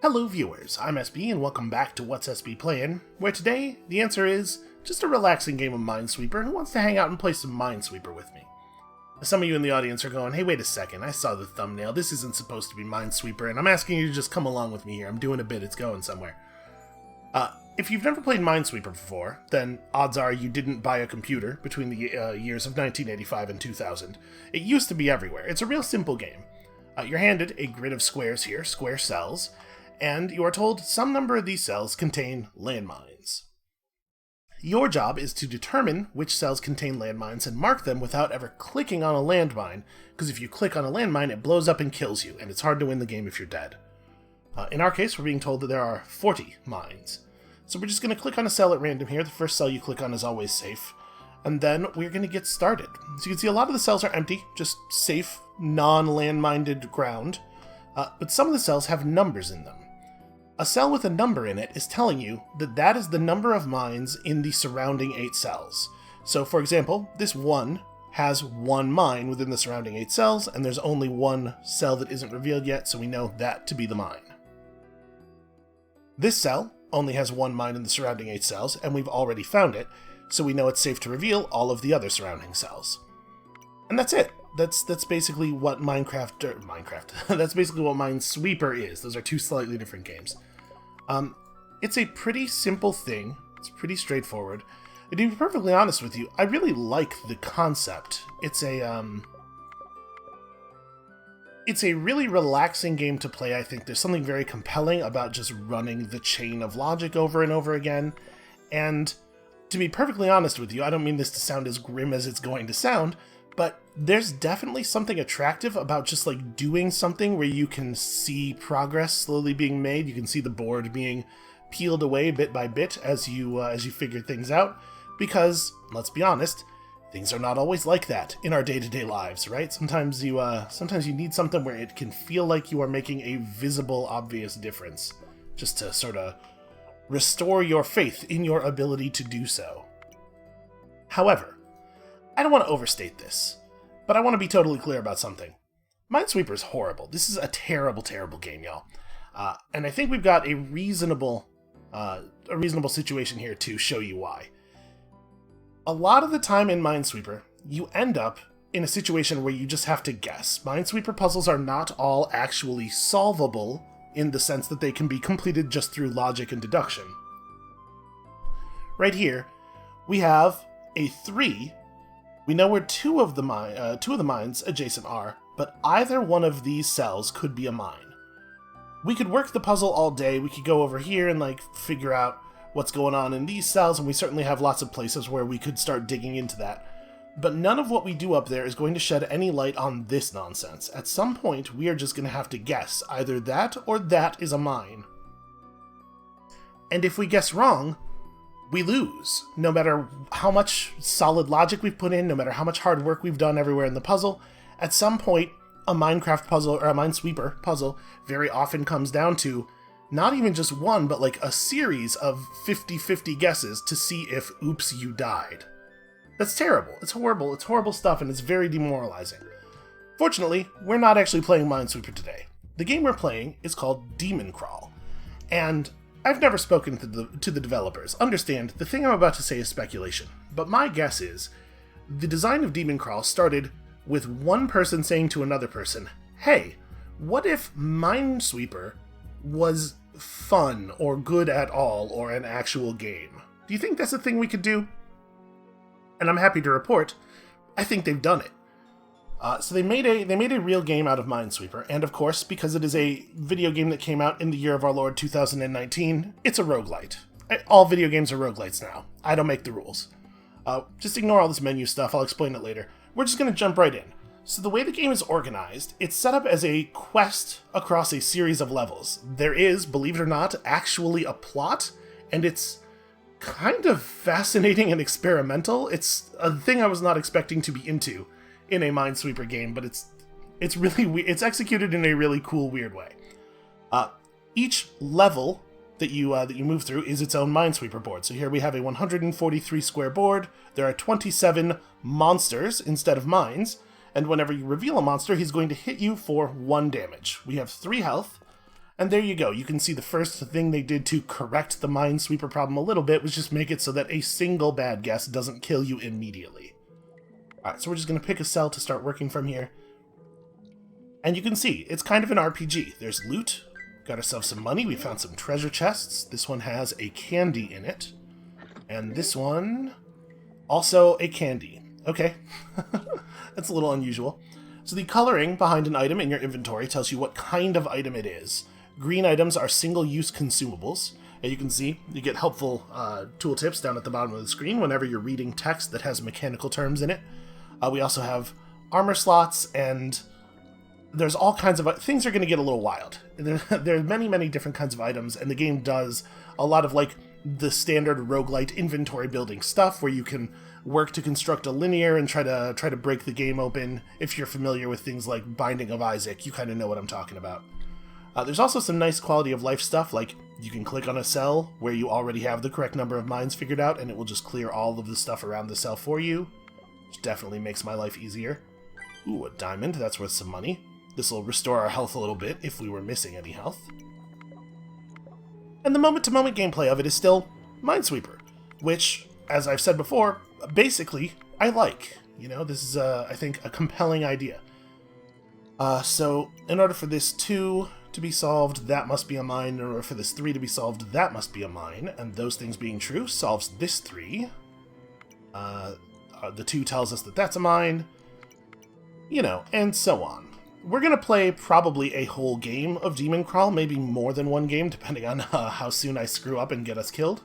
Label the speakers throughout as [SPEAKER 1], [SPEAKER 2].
[SPEAKER 1] Hello viewers, I'm SB and welcome back to What's SB Playin', where today the answer is just a relaxing game of Minesweeper. Who wants to hang out and play some Minesweeper with me? Some of you in the audience are going, hey wait a second, I saw the thumbnail, this isn't supposed to be Minesweeper, and I'm asking you to just come along with me here, I'm doing a bit, it's going somewhere. If you've never played Minesweeper before, then odds are you didn't buy a computer between the years of 1985 and 2000. It used to be everywhere. It's a real simple game. You're handed a grid of squares here, square cells, and you are told some number of these cells contain landmines. Your job is to determine which cells contain landmines and mark them without ever clicking on a landmine, because if you click on a landmine, it blows up and kills you, and it's hard to win the game if you're dead. In our case, we're being told that there are 40 mines. So we're just going to click on a cell at random here. The first cell you click on is always safe. And then we're going to get started. So you can see a lot of the cells are empty, just safe, non-landmined ground. But some of the cells have numbers in them. A cell with a number in it is telling you that that is the number of mines in the surrounding 8 cells. So for example, this 1 has 1 mine within the surrounding 8 cells, and there's only 1 cell that isn't revealed yet, so we know that to be the mine. This cell only has 1 mine in the surrounding 8 cells, and we've already found it, so we know it's safe to reveal all of the other surrounding cells. And that's it. That's basically what that's basically what Minesweeper is. Those are 2 slightly different games. It's a pretty simple thing. It's pretty straightforward. And to be perfectly honest with you, I really like the concept. It's a really relaxing game to play, I think. There's something very compelling about just running the chain of logic over and over again. And to be perfectly honest with you, I don't mean this to sound as grim as it's going to sound, but there's definitely something attractive about just like doing something where you can see progress slowly being made. You can see the board being peeled away bit by bit as you figure things out. Because, let's be honest, things are not always like that in our day-to-day lives, right? Sometimes you need something where it can feel like you are making a visible, obvious difference, just to sort of restore your faith in your ability to do so. However, I don't want to overstate this, but I want to be totally clear about something. Minesweeper is horrible. This is a terrible, terrible game, y'all. And I think we've got a reasonable situation here to show you why. A lot of the time in Minesweeper, you end up in a situation where you just have to guess. Minesweeper puzzles are not all actually solvable in the sense that they can be completed just through logic and deduction. Right here, we have a 3. We know where two of the mines adjacent are, but either one of these cells could be a mine. We could work the puzzle all day. We could go over here and figure out what's going on in these cells, and we certainly have lots of places where we could start digging into that. But none of what we do up there is going to shed any light on this nonsense. At some point, we are just going to have to guess. Either that or that is a mine. And if we guess wrong, we lose. No matter how much solid logic we've put in, no matter how much hard work we've done everywhere in the puzzle, at some point, a Minecraft puzzle or a Minesweeper puzzle very often comes down to not even just one, but a series of 50-50 guesses to see if, oops, you died. That's terrible. It's horrible. It's horrible stuff, and it's very demoralizing. Fortunately, we're not actually playing Minesweeper today. The game we're playing is called Demoncrawl, and I've never spoken to the developers. Understand, the thing I'm about to say is speculation, but my guess is the design of Demoncrawl started with one person saying to another person, hey, what if Minesweeper was fun or good at all or an actual game? Do you think that's a thing we could do? And I'm happy to report, I think they've done it. So they made a real game out of Minesweeper, and of course, because it is a video game that came out in the year of our Lord 2019, it's a roguelite. All video games are roguelites now. I don't make the rules. Just ignore all this menu stuff, I'll explain it later. We're just going to jump right in. So the way the game is organized, it's set up as a quest across a series of levels. There is, believe it or not, actually a plot, and it's kind of fascinating and experimental. It's a thing I was not expecting to be into in a Minesweeper game, but it's it's executed in a really cool, weird way. Each level that you move through is its own Minesweeper board. So here we have a 143 square board. There are 27 monsters instead of mines. And whenever you reveal a monster, he's going to hit you for 1 damage. We have 3 health, And there you go. You can see the first thing they did to correct the Minesweeper problem a little bit was just make it so that a single bad guess doesn't kill you immediately. Alright, so we're just going to pick a cell to start working from here. And you can see, it's kind of an RPG. There's loot. Got ourselves some money. We found some treasure chests. This one has a candy in it. And this one, also a candy. Okay. That's a little unusual. So the coloring behind an item in your inventory tells you what kind of item it is. Green items are single-use consumables. And you can see, you get helpful tooltips down at the bottom of the screen whenever you're reading text that has mechanical terms in it. We also have armor slots, and there's all kinds of... Things are going to get a little wild. There are many, many different kinds of items, and the game does a lot of, like, the standard roguelite inventory building stuff where you can work to construct a linear and try to break the game open. If you're familiar with things like Binding of Isaac, you kind of know what I'm talking about. There's also some nice quality of life stuff, like you can click on a cell where you already have the correct number of mines figured out, and it will just clear all of the stuff around the cell for you, which definitely makes my life easier. Ooh, a diamond, that's worth some money. This will restore our health a little bit if we were missing any health. And the moment-to-moment gameplay of it is still Minesweeper, which, as I've said before, basically, I like. You know, this is, I think, a compelling idea. So, in order for this 2 to be solved, that must be a mine. In order for this 3 to be solved, that must be a mine. And those things being true solves this 3. The 2 tells us that that's a mine. You know, and so on. We're going to play probably a whole game of Demoncrawl, maybe more than one game, depending on how soon I screw up and get us killed.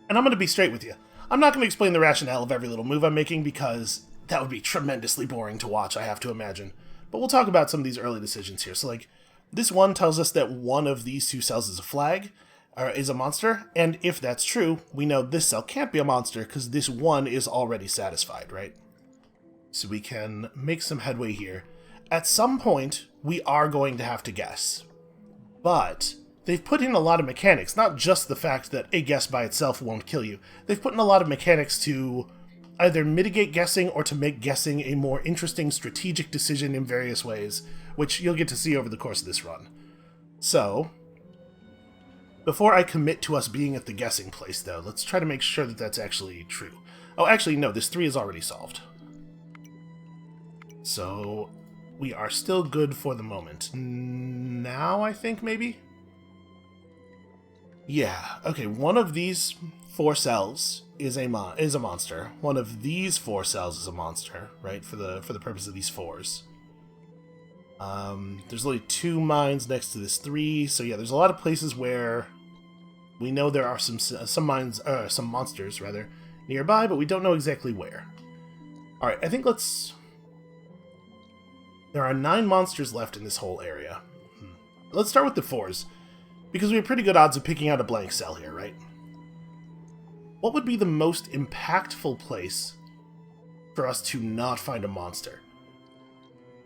[SPEAKER 1] And I'm going to be straight with you. I'm not going to explain the rationale of every little move I'm making, because that would be tremendously boring to watch, I have to imagine. But we'll talk about some of these early decisions here. So, like, this one tells us that one of these 2 cells is a flag, or is a monster, and if that's true, we know this cell can't be a monster, because this 1 is already satisfied, right? So we can make some headway here. At some point, we are going to have to guess. But they've put in a lot of mechanics, not just the fact that a guess by itself won't kill you. They've put in a lot of mechanics to either mitigate guessing or to make guessing a more interesting strategic decision in various ways, which you'll get to see over the course of this run. So, before I commit to us being at the guessing place, though, let's try to make sure that that's actually true. Oh, actually, no, this 3 is already solved. So, we are still good for the moment. Now, I think, maybe? Yeah, okay, one of these 4 cells is a monster. One of these 4 cells is a monster, right? For the purpose of these 4s. There's only 2 mines next to this 3, so yeah, there's a lot of places where we know there are some monsters rather nearby, but we don't know exactly where. All right, I think let's. There are 9 monsters left in this whole area. Let's start with the 4s, because we have pretty good odds of picking out a blank cell here, right? What would be the most impactful place for us to not find a monster?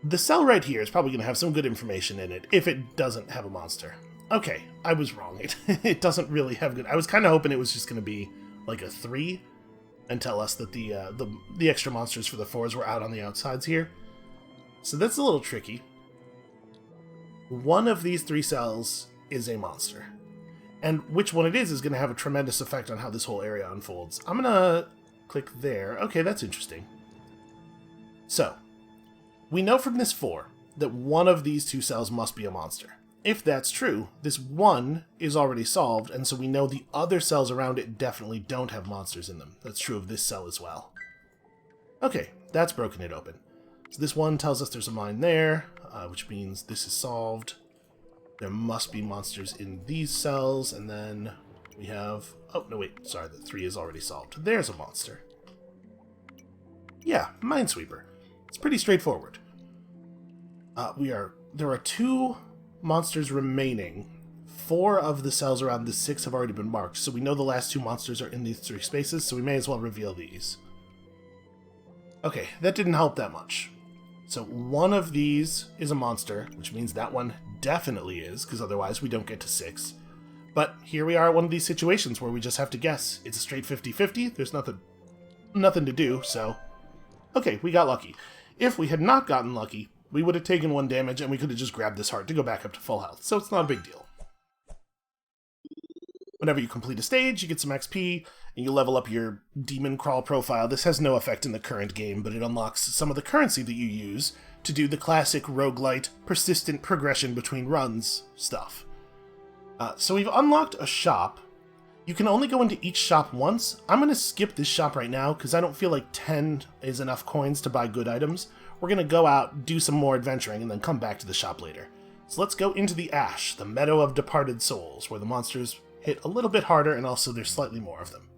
[SPEAKER 1] The cell right here is probably going to have some good information in it, if it doesn't have a monster. Okay, I was wrong. It doesn't really have good... I was kind of hoping it was just going to be like a 3, and tell us that the extra monsters for the 4s were out on the outsides here. So that's a little tricky. One of these 3 cells is a monster. And which one it is going to have a tremendous effect on how this whole area unfolds. I'm going to click there. Okay, that's interesting. So, we know from this 4 that one of these 2 cells must be a monster. If that's true, this 1 is already solved, and so we know the other cells around it definitely don't have monsters in them. That's true of this cell as well. Okay, that's broken it open. So this 1 tells us there's a mine there, which means this is solved. There must be monsters in these cells, and then we have... Oh, no, wait, sorry, the 3 is already solved. There's a monster. Yeah, Minesweeper. It's pretty straightforward. There are 2 monsters remaining. 4 of the cells around the 6 have already been marked, so we know the last 2 monsters are in these 3 spaces, so we may as well reveal these. Okay, that didn't help that much. So one of these is a monster, which means that one definitely is, because otherwise we don't get to 6. But here we are at one of these situations where we just have to guess. It's a straight 50-50, there's nothing to do, so... Okay, we got lucky. If we had not gotten lucky, We would have taken 1 damage, and we could have just grabbed this heart to go back up to full health, so it's not a big deal. Whenever you complete a stage, you get some XP, and you level up your Demoncrawl profile. This has no effect in the current game, but it unlocks some of the currency that you use to do the classic roguelite, persistent progression between runs stuff. So we've unlocked a shop. You can only go into each shop once. I'm going to skip this shop right now, because I don't feel like 10 is enough coins to buy good items. We're going to go out, do some more adventuring, and then come back to the shop later. So let's go into the Ash, the Meadow of Departed Souls, where the monsters hit a little bit harder, and also there's slightly more of them.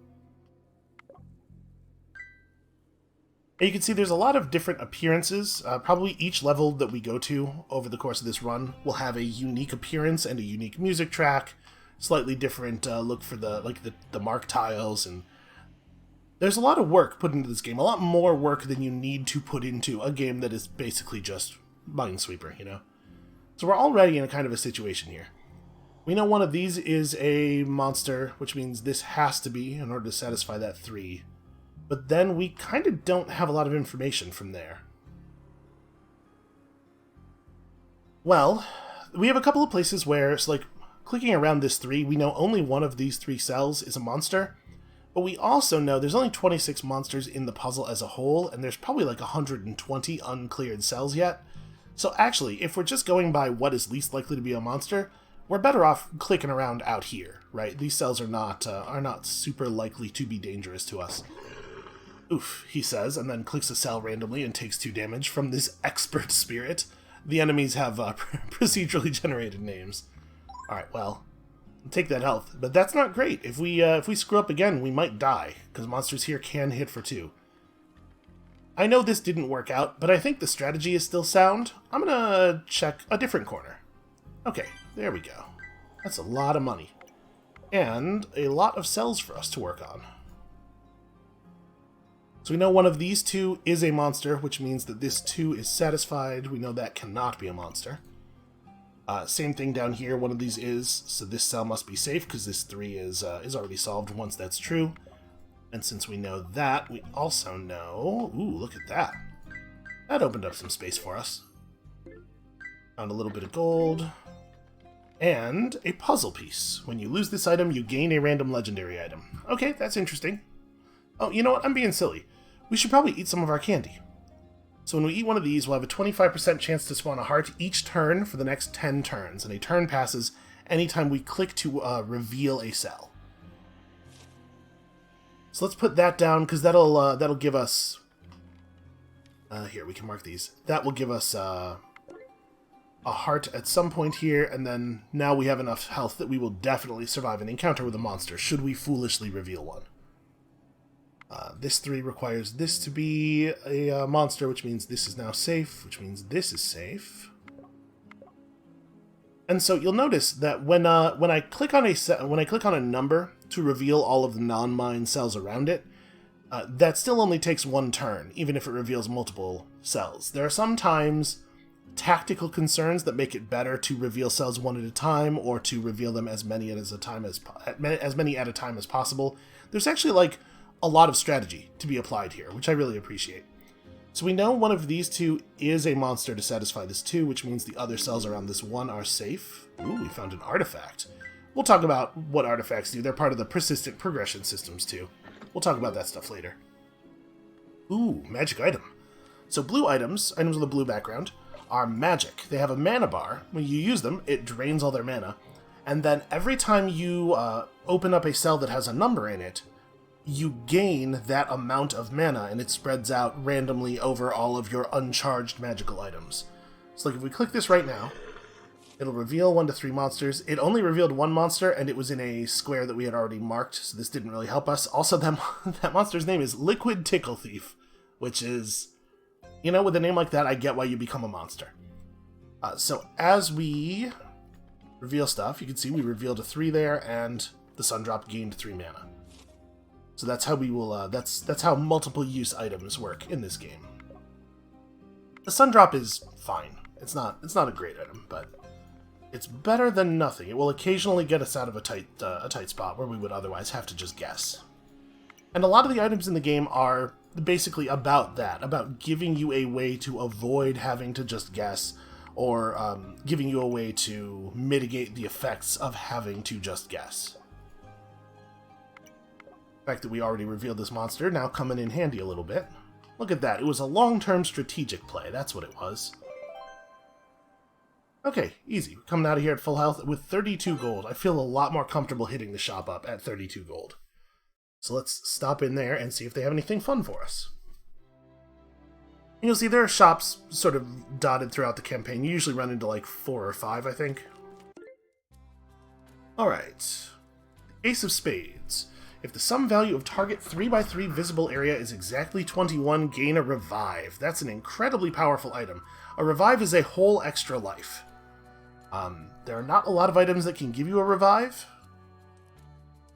[SPEAKER 1] And you can see there's a lot of different appearances. Probably each level that we go to over the course of this run will have a unique appearance and a unique music track, slightly different look for the mark tiles, and there's a lot of work put into this game, a lot more work than you need to put into a game that is basically just Minesweeper, you know? So we're already in a kind of a situation here. We know one of these is a monster, which means this has to be in order to satisfy that 3. But then we kind of don't have a lot of information from there. Well, we have a couple of places where it's like clicking around this 3, we know only one of these 3 cells is a monster, but we also know there's only 26 monsters in the puzzle as a whole, and there's probably like 120 uncleared cells yet. So actually, if we're just going by what is least likely to be a monster, we're better off clicking around out here, right? These cells are not super likely to be dangerous to us. Oof, he says, and then clicks a cell randomly and takes 2 damage from this expert spirit. The enemies have procedurally generated names. Alright, well, take that health. But that's not great. If we screw up again, we might die, because monsters here can hit for 2. I know this didn't work out, but I think the strategy is still sound. I'm gonna check a different corner. Okay, there we go. That's a lot of money. And a lot of cells for us to work on. So we know one of these 2 is a monster, which means that this 2 is satisfied. We know that cannot be a monster. Same thing down here, one of these is, so this cell must be safe, because this 3 is already solved once that's true. And since we know that, we also know... Ooh, look at that. That opened up some space for us. Found a little bit of gold. And a puzzle piece. When you lose this item, you gain a random legendary item. Okay, that's interesting. Oh, you know what? I'm being silly. We should probably eat some of our candy. So when we eat one of these, we'll have a 25% chance to spawn a heart each turn for the next 10 turns. And a turn passes anytime we click to reveal a cell. So let's put that down, because that'll give us... here, we can mark these. That will give us a heart at some point here, and then now we have enough health that we will definitely survive an encounter with a monster, should we foolishly reveal one. This 3 requires this to be a monster, which means this is now safe, which means this is safe. And so you'll notice that when I click on a number to reveal all of the non-mine cells around it, that still only takes 1 turn, even if it reveals multiple cells. There are sometimes tactical concerns that make it better to reveal cells 1 at a time, or to reveal them as many at a time as possible. There's actually like a lot of strategy to be applied here, which I really appreciate. So we know one of these 2 is a monster to satisfy this 2, which means the other cells around this 1 are safe. Ooh, we found an artifact. We'll talk about what artifacts do. They're part of the persistent progression systems too. We'll talk about that stuff later. Ooh, magic item. So blue items with a blue background, are magic. They have a mana bar. When you use them, it drains all their mana. And then every time you open up a cell that has a number in it, you gain that amount of mana, and it spreads out randomly over all of your uncharged magical items. So like if we click this right now, it'll reveal 1 to 3 monsters. It only revealed 1 monster, and it was in a square that we had already marked, so this didn't really help us. Also, that monster's name is Liquid Tickle Thief, which is, you know, with a name like that, I get why you become a monster. So as we reveal stuff, you can see we revealed a 3 there, and the Sun Drop gained 3 mana. So that's how we will. That's how multiple use items work in this game. The Sun Drop is fine. It's not a great item, but it's better than nothing. It will occasionally get us out of a tight spot where we would otherwise have to just guess. And a lot of the items in the game are basically about that, about giving you a way to avoid having to just guess, or giving you a way to mitigate the effects of having to just guess. The fact that we already revealed this monster now coming in handy a little bit. Look at that, it was a long-term strategic play, that's what it was. Okay, easy. We're coming out of here at full health with 32 gold. I feel a lot more comfortable hitting the shop up at 32 gold. So let's stop in there and see if they have anything fun for us. You'll see there are shops sort of dotted throughout the campaign. You usually run into like 4 or 5, I think. Alright. Ace of Spades. If the sum value of target 3x3 visible area is exactly 21, gain a revive. That's an incredibly powerful item. A revive is a whole extra life. There are not a lot of items that can give you a revive.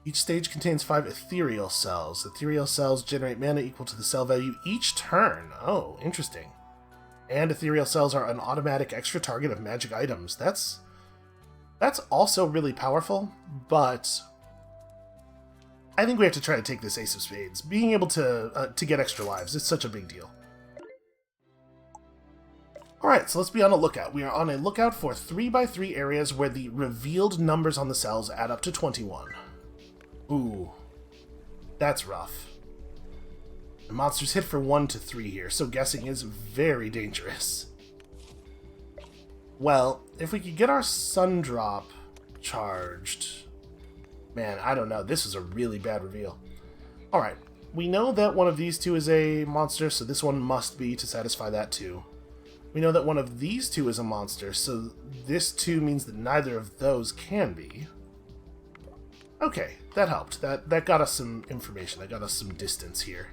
[SPEAKER 1] Each stage contains 5 ethereal cells. Ethereal cells generate mana equal to the cell value each turn. Oh, interesting. And ethereal cells are an automatic extra target of magic items. That's also really powerful, but I think we have to try to take this Ace of Spades. Being able to get extra lives is such a big deal. Alright, so let's be on a lookout. We are on a lookout for 3x3 areas where the revealed numbers on the cells add up to 21. Ooh, that's rough. The monsters hit for 1 to 3 here, so guessing is very dangerous. Well, if we could get our Sundrop charged... Man, I don't know. This is a really bad reveal. Alright, we know that one of these two is a monster, so this one must be to satisfy that too. We know that one of these two is a monster, so this 2 means that neither of those can be. Okay, that helped. That got us some information. That got us some distance here.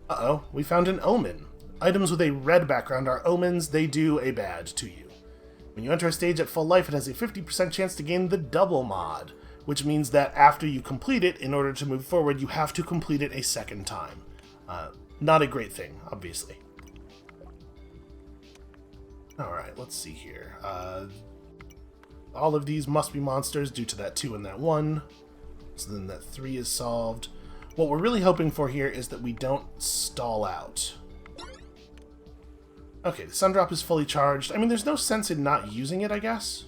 [SPEAKER 1] Uh-oh, we found an omen. Items with a red background are omens. They do a bad to you. When you enter a stage at full life, it has a 50% chance to gain the double mod, which means that after you complete it, in order to move forward, you have to complete it a second time. Not a great thing, obviously. Alright, let's see here. All of these must be monsters due to that 2 and that 1. So then that 3 is solved. What we're really hoping for here is that we don't stall out. Okay, the Sundrop is fully charged. I mean, there's no sense in not using it, I guess.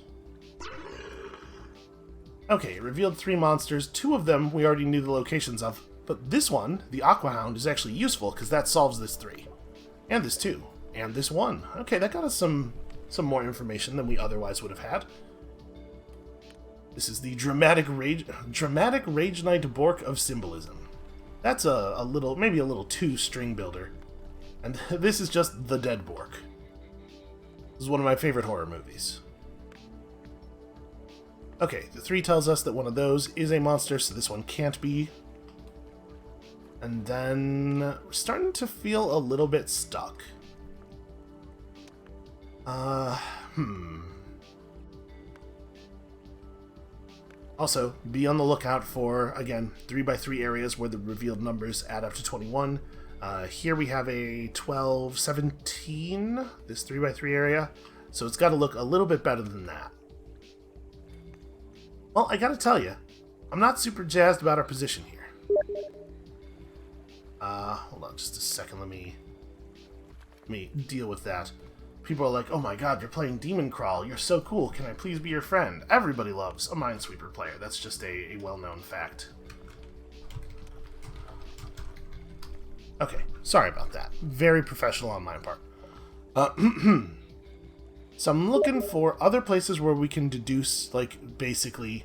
[SPEAKER 1] Okay, it revealed 3 monsters. 2 of them we already knew the locations of. But this one, the Aqua Hound, is actually useful because that solves this 3. And this 2. And this 1. Okay, that got us some more information than we otherwise would have had. This is the Dramatic Rage Knight Bork of Symbolism. That's maybe a little too string builder. And this is just the Dead Bork. This is one of my favorite horror movies. Okay, the 3 tells us that one of those is a monster, so this one can't be. And then we're starting to feel a little bit stuck. Also, be on the lookout for, again, 3x3 areas where the revealed numbers add up to 21. Here we have a 12, 17, this 3x3 area, so it's got to look a little bit better than that. Well, I gotta tell you, I'm not super jazzed about our position here. Hold on just a second, let me deal with that. People are like, oh my god, you're playing Demoncrawl, you're so cool, can I please be your friend? Everybody loves a Minesweeper player, that's just a well-known fact. Okay, sorry about that. Very professional on my part. So I'm looking for other places where we can deduce, like, basically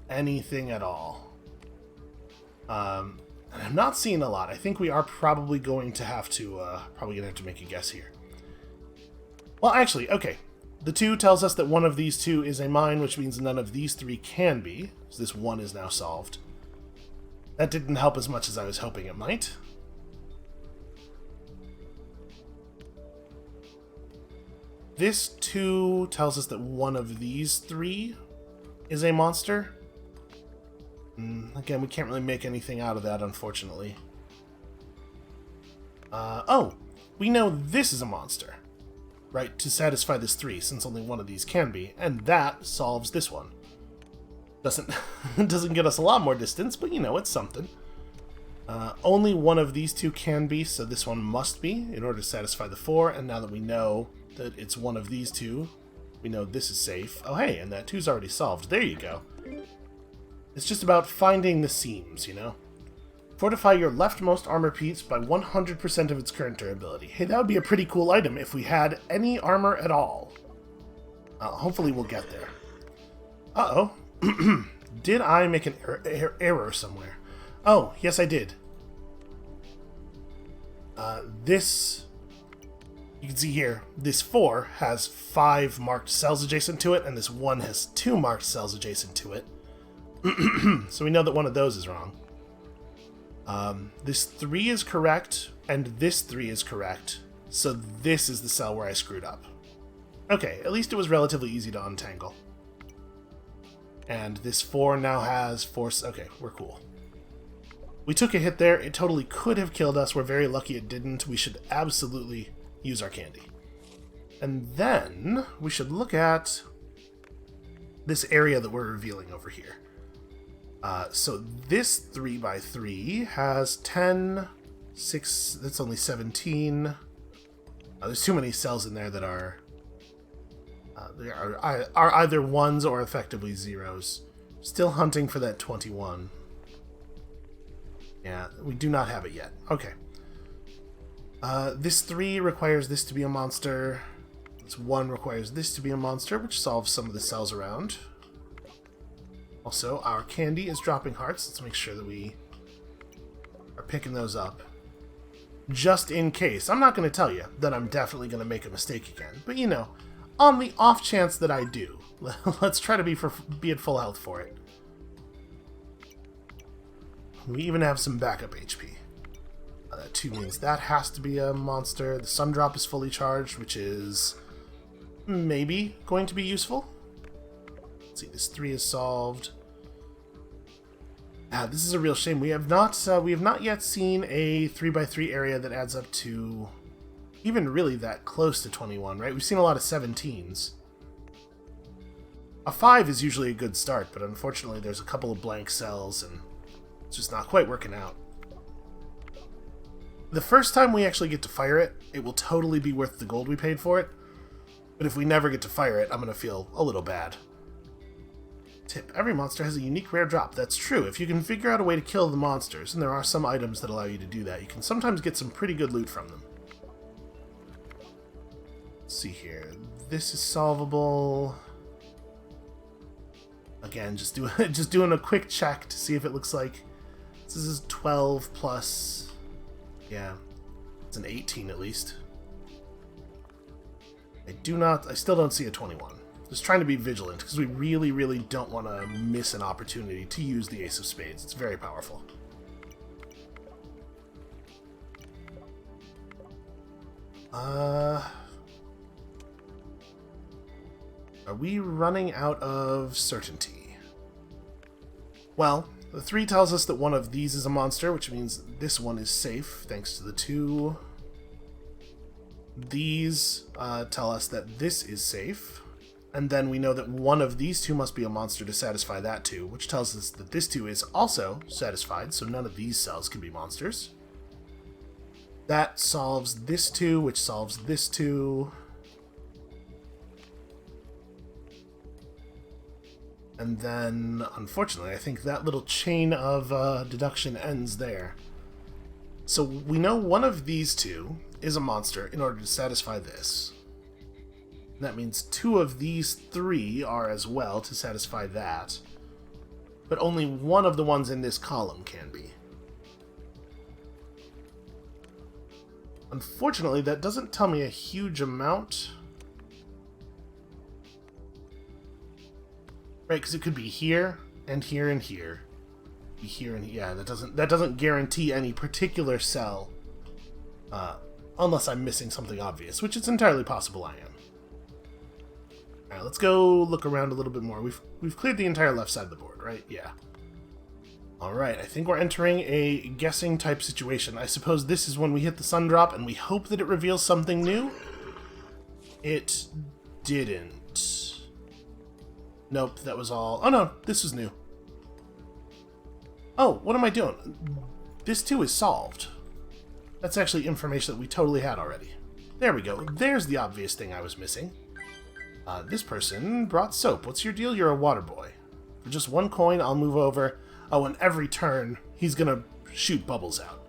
[SPEAKER 1] anything at all. And I'm not seeing a lot. I think we are probably going to have to, make a guess here. Well, actually, okay. The 2 tells us that one of these 2 is a mine, which means none of these 3 can be. So this 1 is now solved. That didn't help as much as I was hoping it might. This 2 tells us that one of these 3 is a monster. Again, we can't really make anything out of that, unfortunately. Oh! We know this is a monster. Right, to satisfy this 3, since only one of these can be, and that solves this one. Doesn't get us a lot more distance, but you know, it's something. Only one of these two can be, so this one must be in order to satisfy the 4, and now that we know that it's one of these two, we know this is safe. Oh hey, and that 2's already solved. There you go. It's just about finding the seams, you know? Fortify your leftmost armor piece by 100% of its current durability. Hey, that would be a pretty cool item if we had any armor at all. Hopefully we'll get there. Uh-oh. Did I make an error somewhere? Oh, yes I did. This, you can see here, this 4 has 5 marked cells adjacent to it, and this 1 has 2 marked cells adjacent to it. So we know that one of those is wrong. This 3 is correct, and this 3 is correct, so this is the cell where I screwed up. Okay, at least it was relatively easy to untangle. And this 4 now has 4... Okay, we're cool. We took a hit there. It totally could have killed us. We're very lucky it didn't. We should absolutely use our candy. And then we should look at this area that we're revealing over here. So this 3x3 has 10, 6, that's only 17. There's too many cells in there that are either 1s or effectively 0s. Still hunting for that 21. Yeah, we do not have it yet. Okay. This 3 requires this to be a monster. This 1 requires this to be a monster, which solves some of the cells around. Also, our candy is dropping hearts. Let's make sure that we are picking those up. Just in case. I'm not going to tell you that I'm definitely going to make a mistake again. But, you know, on the off chance that I do, let's try to be at full health for it. We even have some backup HP. That 2 means that has to be a monster. The sun drop is fully charged, which is maybe going to be useful. Let's see, this 3 is solved. This is a real shame. We have not yet seen a 3x3 area that adds up to even really that close to 21, right? We've seen a lot of 17s. A 5 is usually a good start, but unfortunately there's a couple of blank cells and it's just not quite working out. The first time we actually get to fire it, it will totally be worth the gold we paid for it. But if we never get to fire it, I'm going to feel a little bad. Tip: every monster has a unique rare drop. That's true. If you can figure out a way to kill the monsters, and there are some items that allow you to do that, you can sometimes get some pretty good loot from them. Let's see here. This is solvable. Again, just doing a quick check to see if it looks like this is 12 plus. Yeah, it's an 18 at least. I still don't see a 21. Just trying to be vigilant, because we really, really don't want to miss an opportunity to use the Ace of Spades. It's very powerful. Are we running out of certainty? Well, the 3 tells us that one of these is a monster, which means this one is safe, thanks to the 2. These tell us that this is safe. And then we know that one of these 2 must be a monster to satisfy that 2, which tells us that this 2 is also satisfied, so none of these cells can be monsters. That solves this 2, which solves this 2. And then, unfortunately, I think that little chain of deduction ends there. So we know one of these 2 is a monster in order to satisfy this. That means 2 of these 3 are as well to satisfy that. But only one of the ones in this column can be. Unfortunately, that doesn't tell me a huge amount. Right, because it could be here, and here, and here. Be here and yeah, that doesn't guarantee any particular cell. Unless I'm missing something obvious, which it's entirely possible I am. Alright, let's go look around a little bit more. We've cleared the entire left side of the board, right? Yeah. Alright, I think we're entering a guessing type situation. I suppose this is when we hit the sun drop and we hope that it reveals something new. It didn't. Nope, that was all. Oh no, this was new. Oh, what am I doing? this too is solved. That's actually information that we totally had already. There we go. There's the obvious thing I was missing. This person brought soap. What's your deal? You're a water boy. For just 1 coin, I'll move over. Oh, and every turn, he's gonna shoot bubbles out.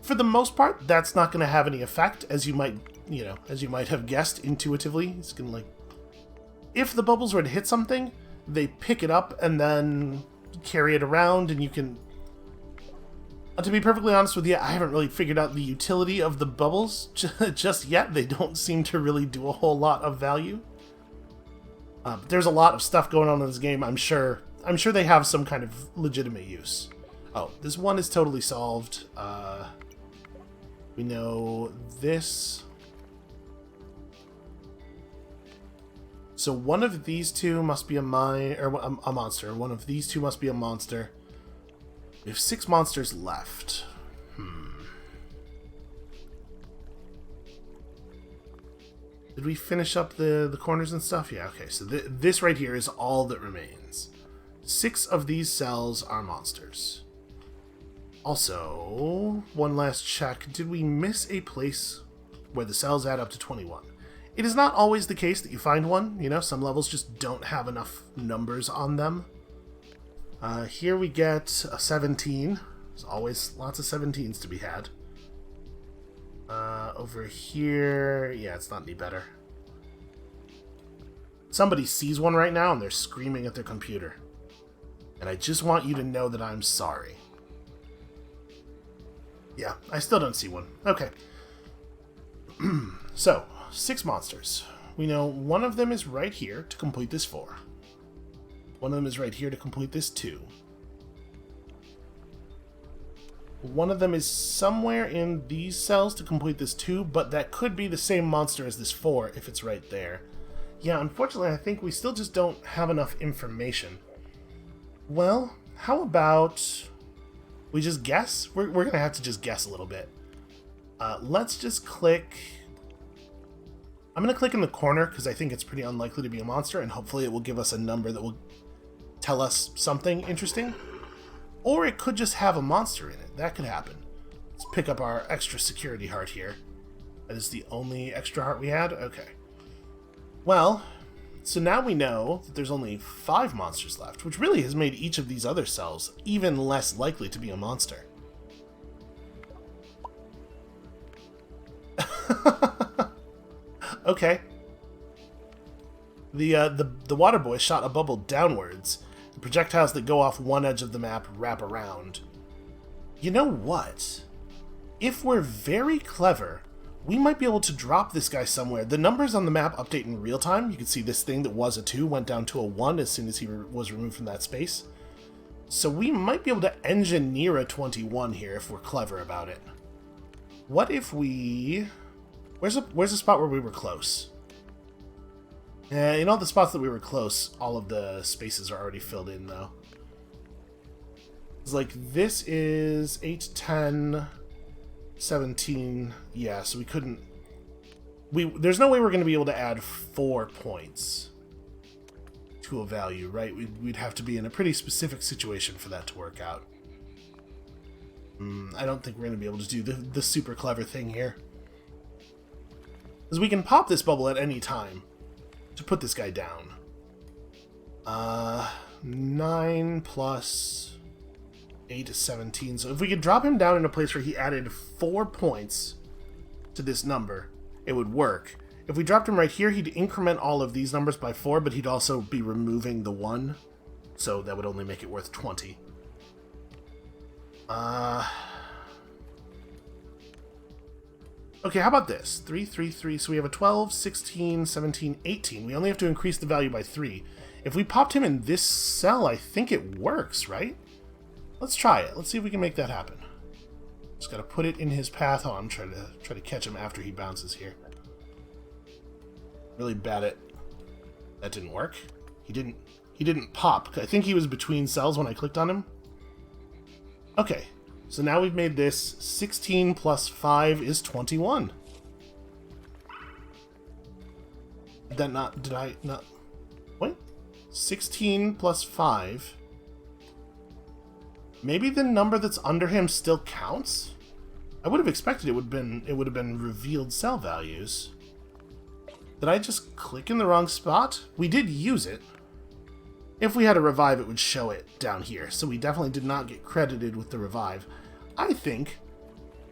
[SPEAKER 1] For the most part, that's not gonna have any effect, as you might, as you might have guessed intuitively. It's gonna, like, if the bubbles were to hit something, they pick it up and then carry it around, and you can... To be perfectly honest with you, I haven't really figured out the utility of the bubbles just yet. They don't seem to really do a whole lot of value. There's a lot of stuff going on in this game. I'm sure they have some kind of legitimate use. Oh, this one is totally solved. We know this. So one of these two must be a monster. One of these two must be a monster. We have 6 monsters left. Did we finish up the corners and stuff? Yeah, okay. So this right here is all that remains. 6 of these cells are monsters. Also, one last check. Did we miss a place where the cells add up to 21? It is not always the case that you find one. You know, some levels just don't have enough numbers on them. Here we get a 17. There's always lots of 17s to be had. Over here... Yeah, it's not any better. Somebody sees one right now and they're screaming at their computer. And I just want you to know that I'm sorry. Yeah, I still don't see one. Okay. So, 6 monsters. We know one of them is right here to complete this 4. One of them is right here to complete this 2. One of them is somewhere in these cells to complete this 2, but that could be the same monster as this 4 if it's right there. Yeah, unfortunately, I think we still just don't have enough information. Well, how about we just guess? We're going to have to just guess a little bit. Let's just click... I'm going to click in the corner because I think it's pretty unlikely to be a monster, and hopefully it will give us a number that will tell us something interesting. Or it could just have a monster in it. That could happen. Let's pick up our extra security heart here. That is the only extra heart we had? Okay. Well, so now we know that there's only 5 monsters left, which really has made each of these other cells even less likely to be a monster. Okay. The water boy shot a bubble downwards. The projectiles that go off one edge of the map wrap around. You know what? If we're very clever, we might be able to drop this guy somewhere. The numbers on the map update in real time. You can see this thing that was a 2 went down to a 1 as soon as he was removed from that space. So we might be able to engineer a 21 here if we're clever about it. What if we... Where's a spot where we were close? In all the spots that we were close, all of the spaces are already filled in, though. It's like, this is 8, 10, 17. Yeah, so we couldn't... There's no way we're going to be able to add 4 points to a value, right? We'd have to be in a pretty specific situation for that to work out. I don't think we're going to be able to do the super clever thing here. Because we can pop this bubble at any time to put this guy down. 9 plus 8 is 17. So if we could drop him down in a place where he added 4 points to this number, it would work. If we dropped him right here, he'd increment all of these numbers by 4, but he'd also be removing the 1. So that would only make it worth 20. Okay, how about this? 3, 3, 3. So we have a 12, 16, 17, 18. We only have to increase the value by 3. If we popped him in this cell, I think it works, right? Let's try it. Let's see if we can make that happen. Just gotta put it in his path. Oh, I'm trying to catch him after he bounces here. Really bad at... That didn't work. He didn't pop. I think he was between cells when I clicked on him. Okay. So now we've made this 16 plus 5 is 21. Did I not... What? 16 plus 5 Maybe the number that's under him still counts? I would have expected it would have been revealed cell values. Did I just click in the wrong spot? We did use it. If we had a revive, it would show it down here, so we definitely did not get credited with the revive. I think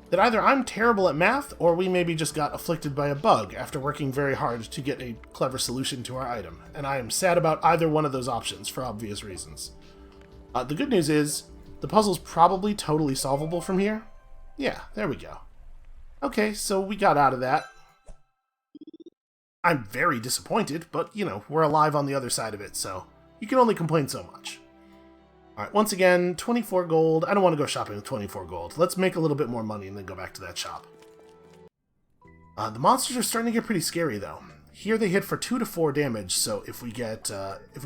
[SPEAKER 1] that either I'm terrible at math, or we maybe just got afflicted by a bug after working very hard to get a clever solution to our item, and I am sad about either one of those options for obvious reasons. The good news is, the puzzle's probably totally solvable from here. Yeah, there we go. Okay, so we got out of that. I'm very disappointed, but, you know, we're alive on the other side of it, so you can only complain so much. Alright, once again, 24 gold. I don't want to go shopping with 24 gold. Let's make a little bit more money and then go back to that shop. The monsters are starting to get pretty scary, though. Here they hit for 2 to 4 damage, so if we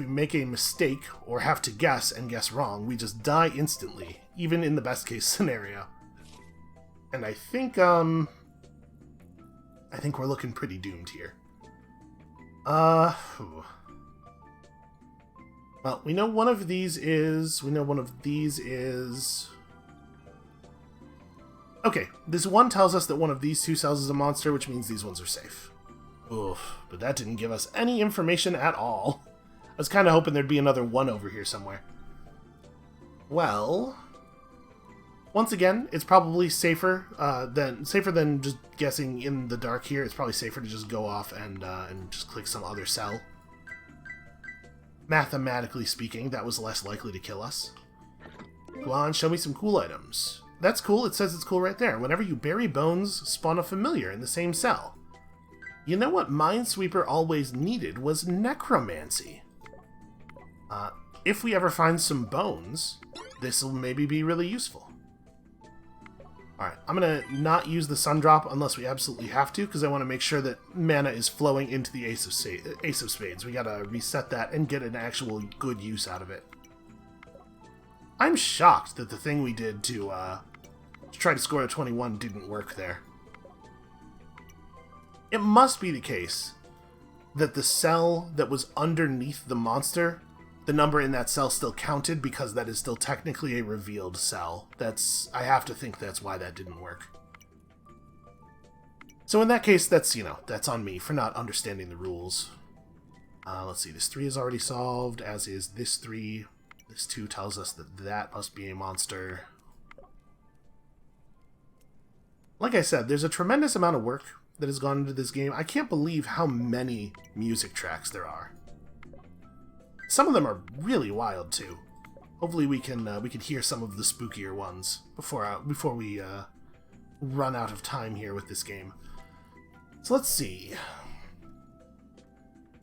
[SPEAKER 1] make a mistake or have to guess and guess wrong, we just die instantly, even in the best case scenario. And I think we're looking pretty doomed here. Well, we know one of these is... Okay, this one tells us that one of these 2 cells is a monster, which means these ones are safe. Oof, but that didn't give us any information at all. I was kind of hoping there'd be another 1 over here somewhere. Well, once again, it's probably safer than just guessing in the dark here. It's probably safer to just go off and just click some other cell. Mathematically speaking, that was less likely to kill us. Go on, show me some cool items. That's cool, it says it's cool right there. Whenever you bury bones, spawn a familiar in the same cell. You know what Minesweeper always needed was necromancy. If we ever find some bones, this will maybe be really useful. Alright, I'm going to not use the sun drop unless we absolutely have to, because I want to make sure that mana is flowing into the Ace of Spades. We got to reset that and get an actual good use out of it. I'm shocked that the thing we did to try to score a 21 didn't work there. It must be the case that the cell that was underneath the monster, the number in that cell still counted because that is still technically a revealed cell. I have to think that's why that didn't work. So in that case, that's on me for not understanding the rules. Let's see, this 3 is already solved, as is this 3. This 2 tells us that that must be a monster. Like I said, there's a tremendous amount of work that has gone into this game. I can't believe how many music tracks there are. Some of them are really wild too. Hopefully we can hear some of the spookier ones before we run out of time here with this game. So let's see.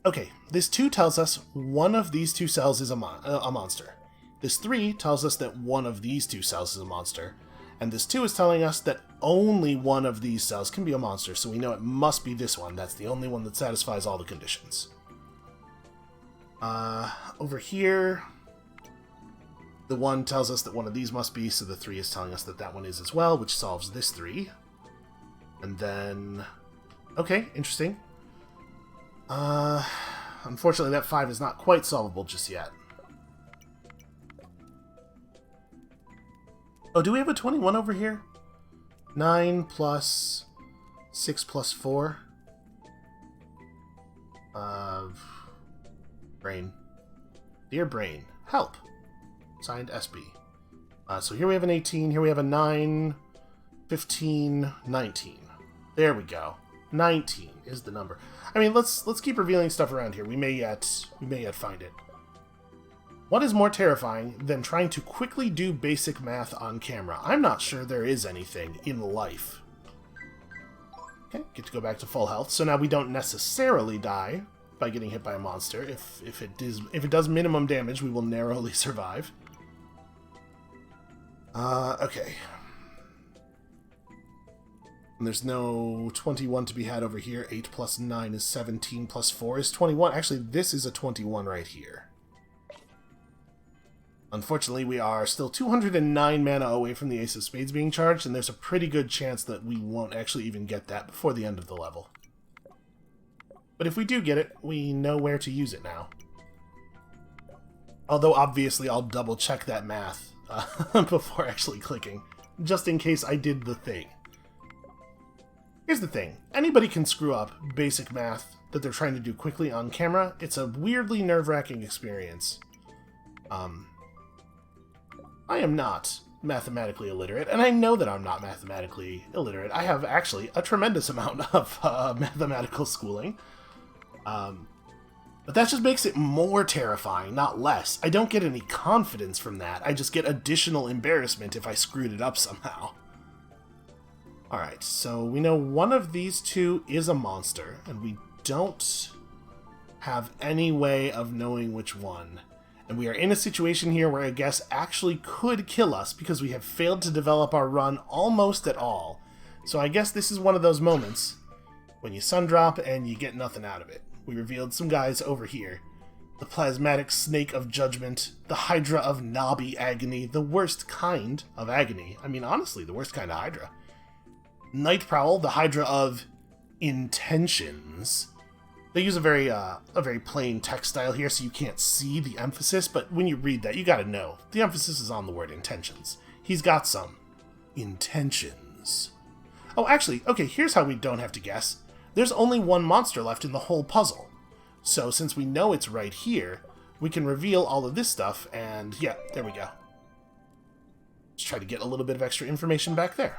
[SPEAKER 1] Okay, this 2 tells us one of these 2 cells is a monster. This 3 tells us that one of these 2 cells is a monster. And this 2 is telling us that only one of these cells can be a monster, so we know it must be this one. That's the only one that satisfies all the conditions. Over here, the 1 tells us that one of these must be, so the 3 is telling us that that one is as well, which solves this 3. And then... Okay, interesting. Unfortunately, that 5 is not quite solvable just yet. Oh, do we have a 21 over here? 9 plus 6 plus 4. Brain. Dear Brain, help. Signed SB. So here we have an 18, here we have a 9, 15, 19. There we go. 19 is the number. I mean, let's keep revealing stuff around here. We may yet find it. What is more terrifying than trying to quickly do basic math on camera? I'm not sure there is anything in life. Okay, get to go back to full health. So now we don't necessarily die by getting hit by a monster. If it does minimum damage, we will narrowly survive. Okay. And there's no 21 to be had over here. 8 plus 9 is 17 plus 4 is 21. Actually, this is a 21 right here. Unfortunately, we are still 209 mana away from the Ace of Spades being charged, and there's a pretty good chance that we won't actually even get that before the end of the level. But if we do get it, we know where to use it now. Although, obviously, I'll double-check that math before actually clicking, just in case I did the thing. Here's the thing. Anybody can screw up basic math that they're trying to do quickly on camera. It's a weirdly nerve-wracking experience. I am not mathematically illiterate, and I know that I'm not mathematically illiterate. I have actually a tremendous amount of mathematical schooling. But that just makes it more terrifying, not less. I don't get any confidence from that. I just get additional embarrassment if I screwed it up somehow. Alright, so we know one of these two is a monster, and we don't have any way of knowing which one. And we are in a situation here where a guess actually could kill us because we have failed to develop our run almost at all. So I guess this is one of those moments when you sundrop and you get nothing out of it. We revealed some guys over here. The plasmatic snake of judgment, the hydra of knobby agony, the worst kind of agony. I mean, honestly, the worst kind of hydra. Night Prowl, the hydra of intentions. They use a very plain text style here, so you can't see the emphasis, but when you read that, you gotta know. The emphasis is on the word intentions. He's got some intentions. Oh, actually, okay, here's how we don't have to guess. There's only one monster left in the whole puzzle. So since we know it's right here, we can reveal all of this stuff, and yeah, there we go. Let's try to get a little bit of extra information back there.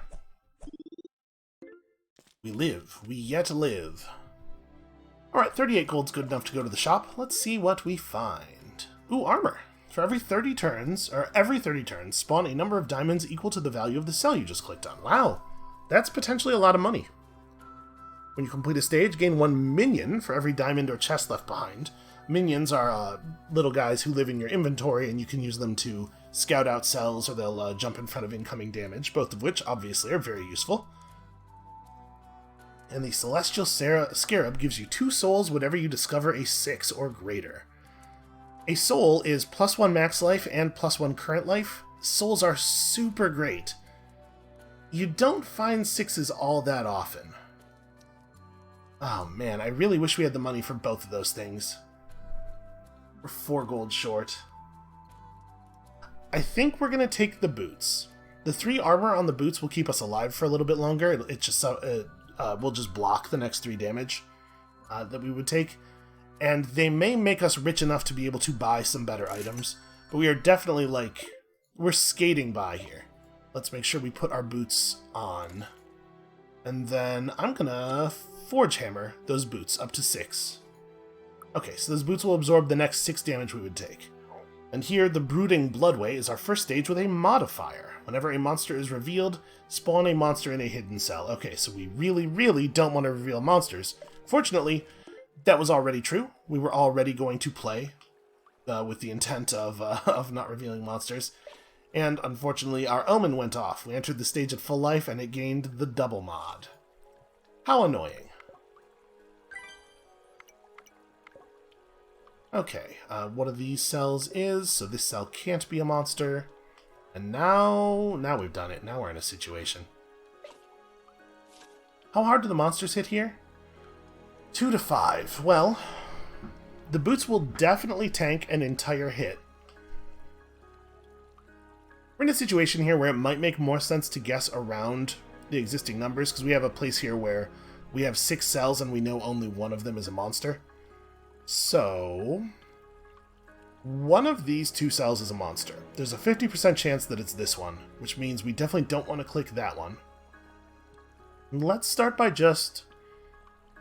[SPEAKER 1] We live. We yet live. Alright, 38 gold's good enough to go to the shop. Let's see what we find. Ooh, armor. For every 30 turns, spawn a number of diamonds equal to the value of the cell you just clicked on. Wow, that's potentially a lot of money. When you complete a stage, gain 1 minion for every diamond or chest left behind. Minions are little guys who live in your inventory, and you can use them to scout out cells, or they'll jump in front of incoming damage, both of which, obviously, are very useful. And the Celestial Scarab gives you 2 souls whenever you discover a 6 or greater. A soul is +1 max life and +1 current life. Souls are super great. You don't find 6s all that often. Oh man, I really wish we had the money for both of those things. We're 4 gold short. I think we're gonna take the boots. The 3 armor on the boots will keep us alive for a little bit longer. We'll just block the next 3 damage that we would take. And they may make us rich enough to be able to buy some better items. But we are definitely, we're skating by here. Let's make sure we put our boots on. And then I'm gonna Forge Hammer those boots up to 6. Okay, so those boots will absorb the next 6 damage we would take. And here, the Brooding Bloodway is our first stage with a modifier. Whenever a monster is revealed, spawn a monster in a hidden cell. Okay, so we really, really don't want to reveal monsters. Fortunately, that was already true. We were already going to play with the intent of not revealing monsters. And unfortunately, our Omen went off. We entered the stage at full life, and it gained the double mod. How annoying. Okay, one of these cells is, so this cell can't be a monster. And now we've done it. Now we're in a situation. How hard do the monsters hit here? 2 to 5. Well, the boots will definitely tank an entire hit. We're in a situation here where it might make more sense to guess around the existing numbers, because we have a place here where we have 6 cells and we know only one of them is a monster. So one of these 2 cells is a monster. There's a 50% chance that it's this one, which means we definitely don't want to click that one. Let's start by just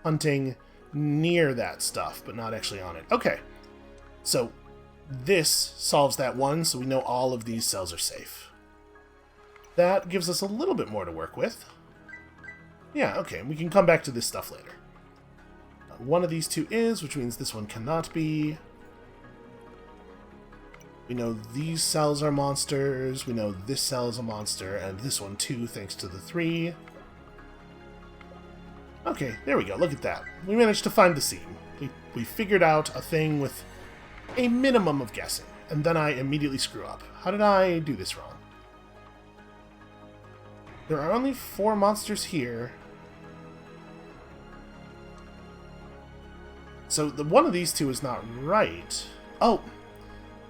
[SPEAKER 1] hunting near that stuff, but not actually on it. Okay, so this solves that one, so we know all of these cells are safe. That gives us a little bit more to work with. Yeah, okay, we can come back to this stuff later. One of these 2 is, which means this one cannot be. We know these cells are monsters, we know this cell is a monster, and this one too, thanks to the 3. Okay, there we go, look at that. We managed to find the seam. We figured out a thing with a minimum of guessing, and then I immediately screw up. How did I do this wrong? There are only 4 monsters here. So one of these 2 is not right. Oh,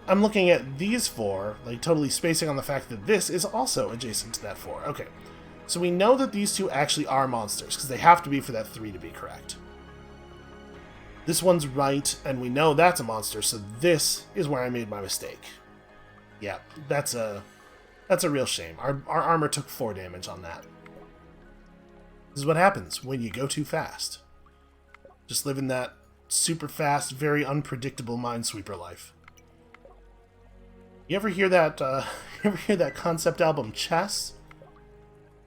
[SPEAKER 1] I'm looking at these 4, like totally spacing on the fact that this is also adjacent to that 4. Okay, so we know that these 2 actually are monsters, because they have to be for that 3 to be correct. This one's right, and we know that's a monster, so this is where I made my mistake. Yeah, that's a real shame. Our armor took 4 damage on that. This is what happens when you go too fast. Just living that super fast, very unpredictable Minesweeper life. You ever hear that? You ever hear that concept album Chess?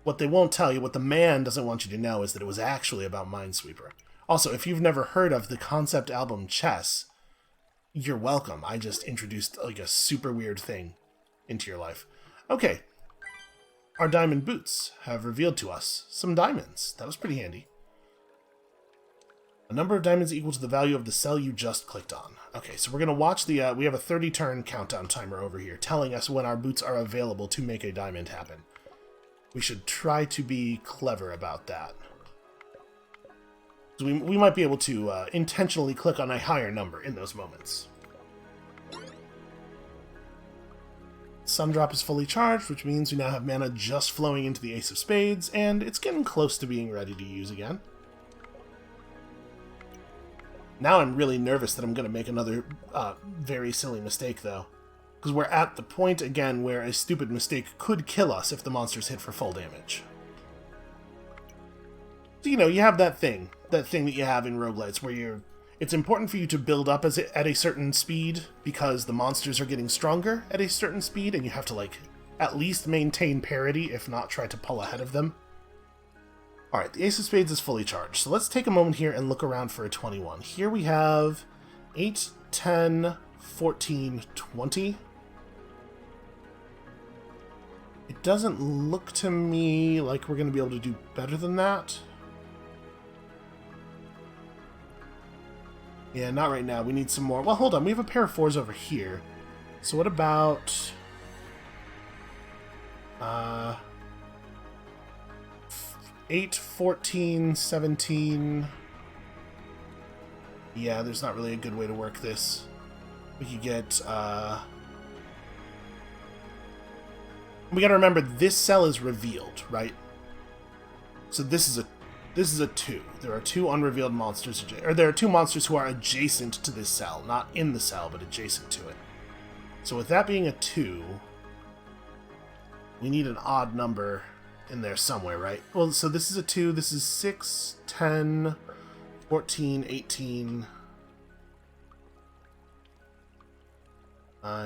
[SPEAKER 1] What they won't tell you, what the man doesn't want you to know, is that it was actually about Minesweeper. Also, if you've never heard of the concept album Chess, you're welcome. I just introduced like a super weird thing into your life. Okay. Our diamond boots have revealed to us some diamonds. That was pretty handy. A number of diamonds equal to the value of the cell you just clicked on. Okay, so we're going to watch the... we have a 30-turn countdown timer over here telling us when our boots are available to make a diamond happen. We should try to be clever about that. So we might be able to intentionally click on a higher number in those moments. Sundrop is fully charged, which means we now have mana just flowing into the Ace of Spades, and it's getting close to being ready to use again. Now I'm really nervous that I'm going to make another very silly mistake, though. Because we're at the point, again, where a stupid mistake could kill us if the monsters hit for full damage. So, you know, you have that thing that you have in roguelites where it's important for you to build up at a certain speed because the monsters are getting stronger at a certain speed, and you have to, like, at least maintain parity, if not try to pull ahead of them. Alright, the Ace of Spades is fully charged, so let's take a moment here and look around for a 21. Here we have 8, 10, 14, 20. It doesn't look to me like we're going to be able to do better than that. Yeah, not right now. We need some more. Well, hold on. We have a pair of 4s over here. So what about... 8, 14, 17... Yeah, there's not really a good way to work this. We could get... We gotta remember, this cell is revealed, right? So this is a 2. There are 2 unrevealed monsters, or there are 2 monsters who are adjacent to this cell. Not in the cell, but adjacent to it. So with that being a 2, we need an odd number in there somewhere, right? Well, so this is a 2, this is 6, 10, 14, 18.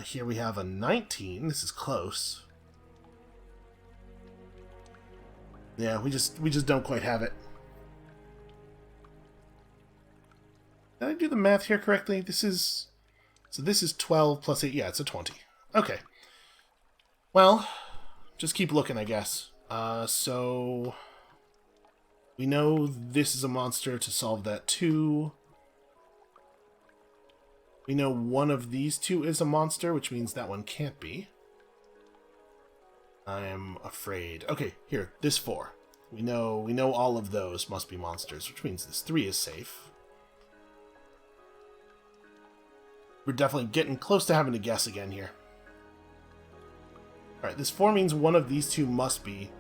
[SPEAKER 1] Here we have a 19. This is close. Yeah, we just don't quite have it. Did I do the math here correctly? This is 12 plus 8. Yeah, it's a 20. Okay. Well, just keep looking, I guess. So we know this is a monster to solve that 2. We know one of these 2 is a monster, which means that one can't be. I'm afraid. Okay, here, this 4. We know all of those must be monsters, which means this 3 is safe. We're definitely getting close to having to guess again here. Alright, this 4 means one of these 2 must be.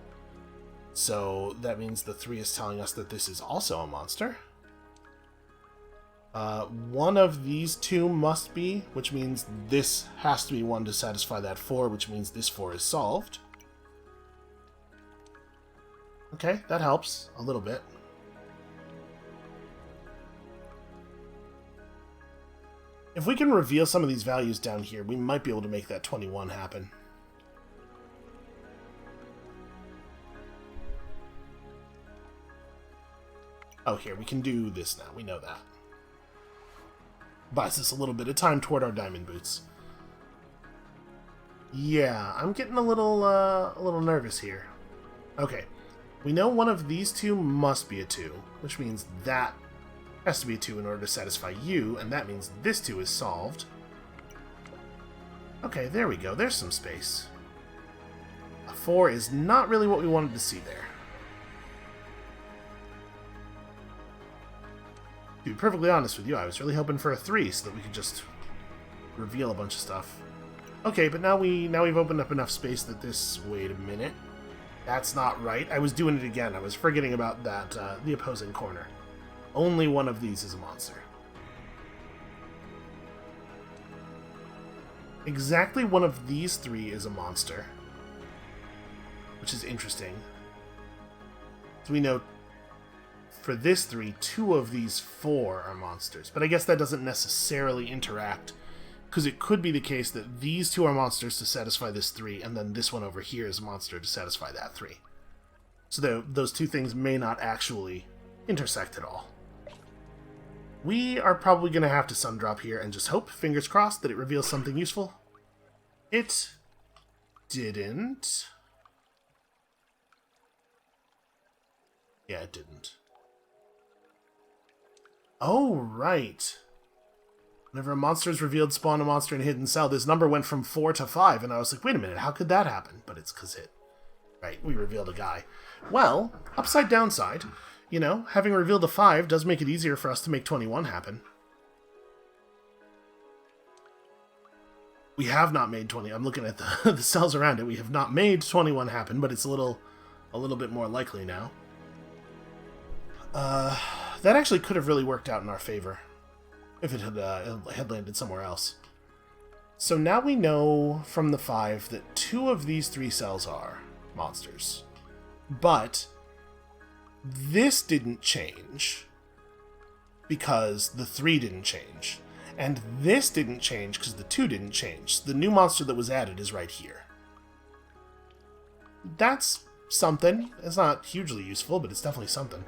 [SPEAKER 1] So that means the 3 is telling us that this is also a monster. One of these 2 must be, which means this has to be one to satisfy that 4, which means this 4 is solved. Okay, that helps a little bit. If we can reveal some of these values down here, we might be able to make that 21 happen. Oh, here, we can do this now. We know that. Buys us a little bit of time toward our diamond boots. Yeah, I'm getting a little nervous here. Okay. We know one of these 2 must be a 2, which means that has to be a 2 in order to satisfy you, and that means this 2 is solved. Okay, there we go. There's some space. A 4 is not really what we wanted to see there. To be perfectly honest with you, I was really hoping for a 3 so that we could just reveal a bunch of stuff. Okay, but now we've opened up enough space that this... Wait a minute. That's not right. I was doing it again. I was forgetting about that, the opposing corner. Only one of these is a monster. Exactly one of these three is a monster. Which is interesting. So we know for this three, 2 of these 4 are monsters. But I guess that doesn't necessarily interact, because it could be the case that these 2 are monsters to satisfy this 3, and then this one over here is a monster to satisfy that 3. So those 2 things may not actually intersect at all. We are probably going to have to Sundrop here and just hope, fingers crossed, that it reveals something useful. It didn't. Yeah, it didn't. Oh, right. Whenever a monster is revealed, spawn a monster in a hidden cell, this number went from 4 to 5, and I was like, wait a minute, how could that happen? But it's because it... Right, we revealed a guy. Well, upside downside, you know, having revealed a 5 does make it easier for us to make 21 happen. We have not made 20. I'm looking at the, the cells around it. We have not made 21 happen, but it's a little bit more likely now. That actually could have really worked out in our favor if it had landed somewhere else. So now we know from the 5 that 2 of these 3 cells are monsters. But this didn't change because the 3 didn't change. And this didn't change because the 2 didn't change. The new monster that was added is right here. That's something. It's not hugely useful, but it's definitely something.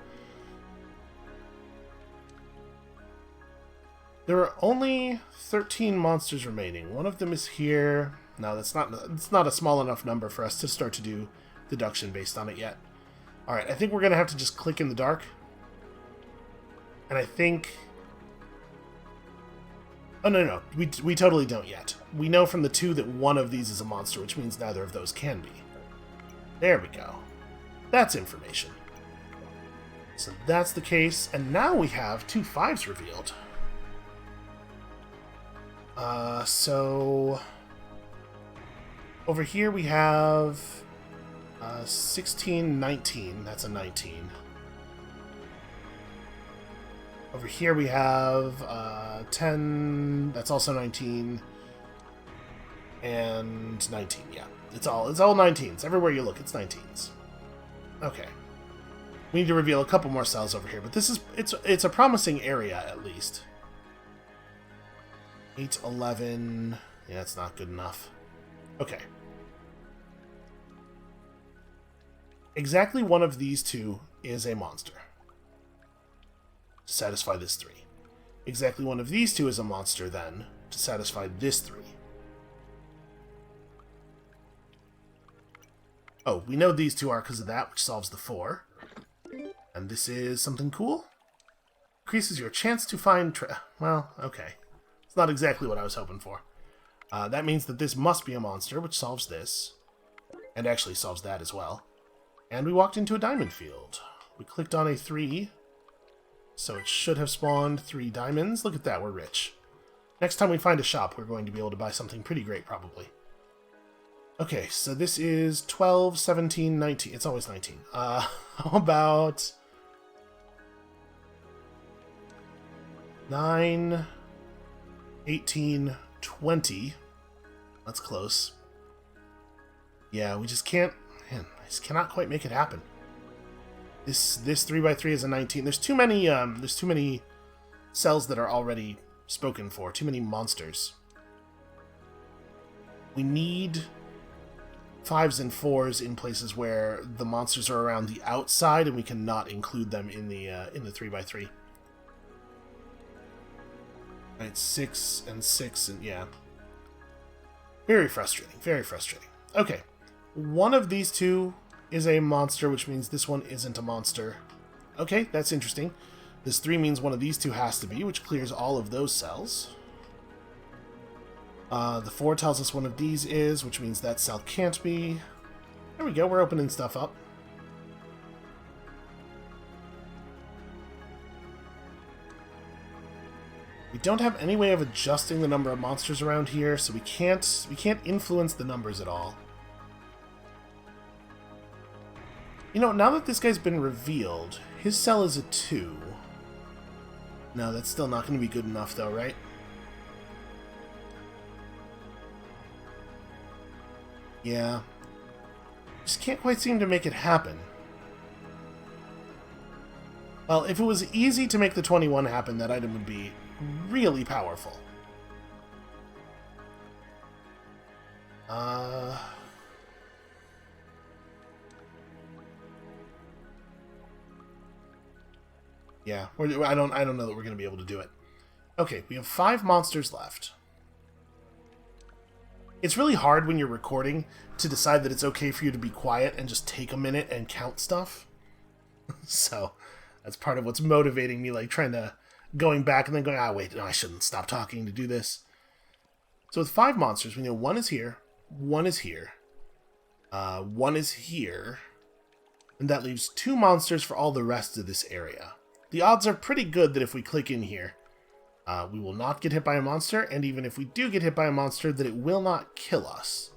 [SPEAKER 1] There are only 13 monsters remaining. One of them is here. No, it's not a small enough number for us to start to do deduction based on it yet. Alright, I think we're going to have to just click in the dark. And I think... Oh, no. We totally don't yet. We know from the 2 that one of these is a monster, which means neither of those can be. There we go. That's information. So that's the case, and now we have 2 5s revealed. So... Over here we have... 16, 19. That's a 19. Over here we have 10, that's also 19, and 19, yeah. It's all 19s. Everywhere you look, it's 19s. Okay. We need to reveal a couple more cells over here, but this is it's a promising area at least. 8, 11, yeah, that's not good enough. Okay. Exactly one of these 2 is a monster. To satisfy this 3. Exactly one of these 2 is a monster, then, to satisfy this 3. Oh, we know these 2 are because of that, which solves the 4. And this is something cool. Increases your chance to find well, okay. It's not exactly what I was hoping for. That means that this must be a monster, which solves this. And actually solves that as well. And we walked into a diamond field. We clicked on a 3... So it should have spawned 3 diamonds. Look at that, we're rich. Next time we find a shop, we're going to be able to buy something pretty great, probably. Okay, so this is 12, 17, 19. It's always 19. How about... 9, 18, 20. That's close. Yeah, we just can't... Man, I just cannot quite make it happen. This 3x3 is a 19. There's too many cells that are already spoken for. Too many monsters. We need 5s and 4s in places where the monsters are around the outside, and we cannot include them in the 3x3. Right, 6 and 6, and yeah. Very frustrating. Very frustrating. Okay, one of these 2 is a monster, which means this one isn't a monster. Okay, that's interesting. This 3 means one of these 2 has to be, which clears all of those cells. The 4 tells us one of these is, which means that cell can't be. There we go, we're opening stuff up. We don't have any way of adjusting the number of monsters around here, so we can't influence the numbers at all. You know, now that this guy's been revealed, his cell is a 2. No, that's still not going to be good enough, though, right? Yeah. Just can't quite seem to make it happen. Well, if it was easy to make the 21 happen, that item would be really powerful. Yeah, I don't know that we're going to be able to do it. Okay, we have 5 monsters left. It's really hard when you're recording to decide that it's okay for you to be quiet and just take a minute and count stuff. So, that's part of what's motivating me, like going back and then going, wait, no, I shouldn't stop talking to do this. So with 5 monsters, we know 1 is here, 1 is here, 1 is here, and that leaves 2 monsters for all the rest of this area. The odds are pretty good that if we click in here, we will not get hit by a monster, and even if we do get hit by a monster, that it will not kill us.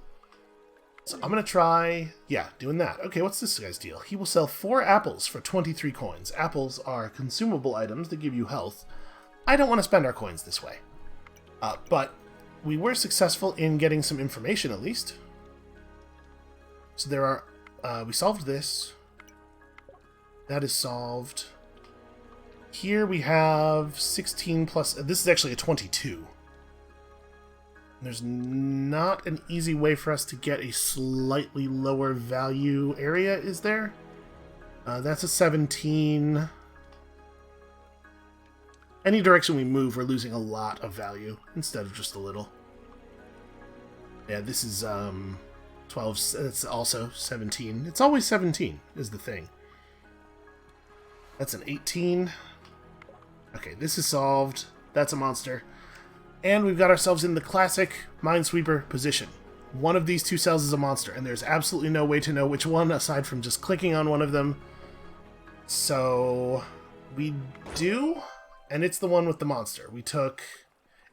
[SPEAKER 1] So I'm going to try, doing that. Okay, what's this guy's deal? He will sell 4 apples for 23 coins. Apples are consumable items that give you health. I don't want to spend our coins this way. But we were successful in getting some information, at least. So there are, we solved this. That is solved. Here we have 16 plus... This is actually a 22. There's not an easy way for us to get a slightly lower value area, is there? That's a 17. Any direction we move, we're losing a lot of value instead of just a little. Yeah, this is 12. It's also 17. It's always 17 is the thing. That's an 18. Okay, this is solved. That's a monster. And we've got ourselves in the classic Minesweeper position. One of these 2 cells is a monster, and there's absolutely no way to know which one aside from just clicking on one of them. So we do, and it's the one with the monster. We took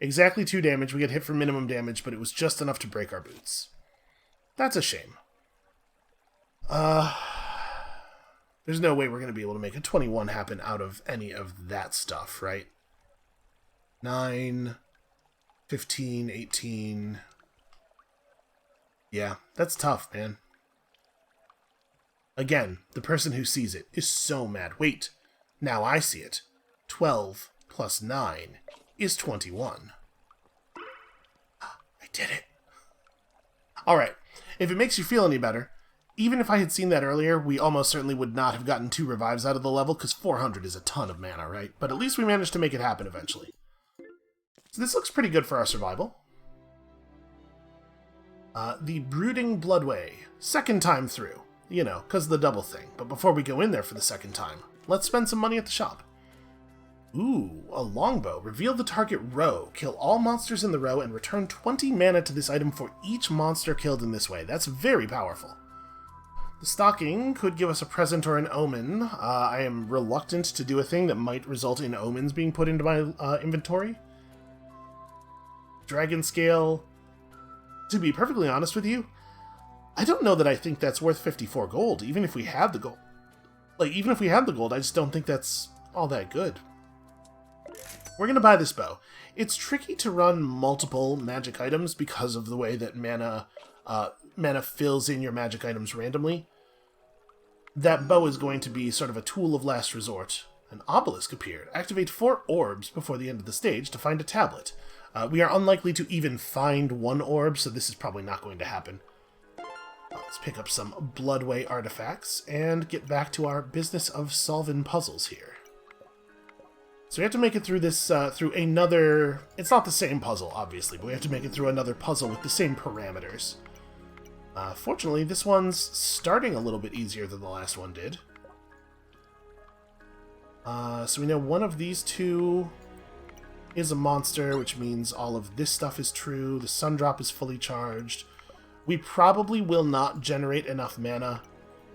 [SPEAKER 1] exactly 2 damage. We get hit for minimum damage, but it was just enough to break our boots. That's a shame. There's no way we're going to be able to make a 21 happen out of any of that stuff, right? 9, 15, 18... Yeah, that's tough, man. Again, the person who sees it is so mad. Wait, now I see it. 12 plus 9 is 21. I did it. Alright, if it makes you feel any better, even if I had seen that earlier, we almost certainly would not have gotten 2 revives out of the level, because 400 is a ton of mana, right? But at least we managed to make it happen eventually. So this looks pretty good for our survival. The Brooding Bloodway. Second time through. You know, because of the double thing. But before we go in there for the second time, let's spend some money at the shop. Ooh, a longbow. Reveal the target row. Kill all monsters in the row and return 20 mana to this item for each monster killed in this way. That's very powerful. The stocking could give us a present or an omen. I am reluctant to do a thing that might result in omens being put into my inventory. Dragon Scale. To be perfectly honest with you, I don't know that I think that's worth 54 gold, even if we have the gold. Like, even if we have the gold, I just don't think that's all that good. We're going to buy this bow. It's tricky to run multiple magic items because of the way that mana fills in your magic items randomly. That bow is going to be sort of a tool of last resort. An obelisk appeared. Activate 4 orbs before the end of the stage to find a tablet. We are unlikely to even find 1 orb, so this is probably not going to happen. Let's pick up some Bloodway artifacts and get back to our business of solving puzzles here. So we have to make it through this, through another... It's not the same puzzle, obviously, but we have to make it through another puzzle with the same parameters. Fortunately, this one's starting a little bit easier than the last one did. So we know one of these 2 is a monster, which means all of this stuff is true. The sun drop is fully charged. We probably will not generate enough mana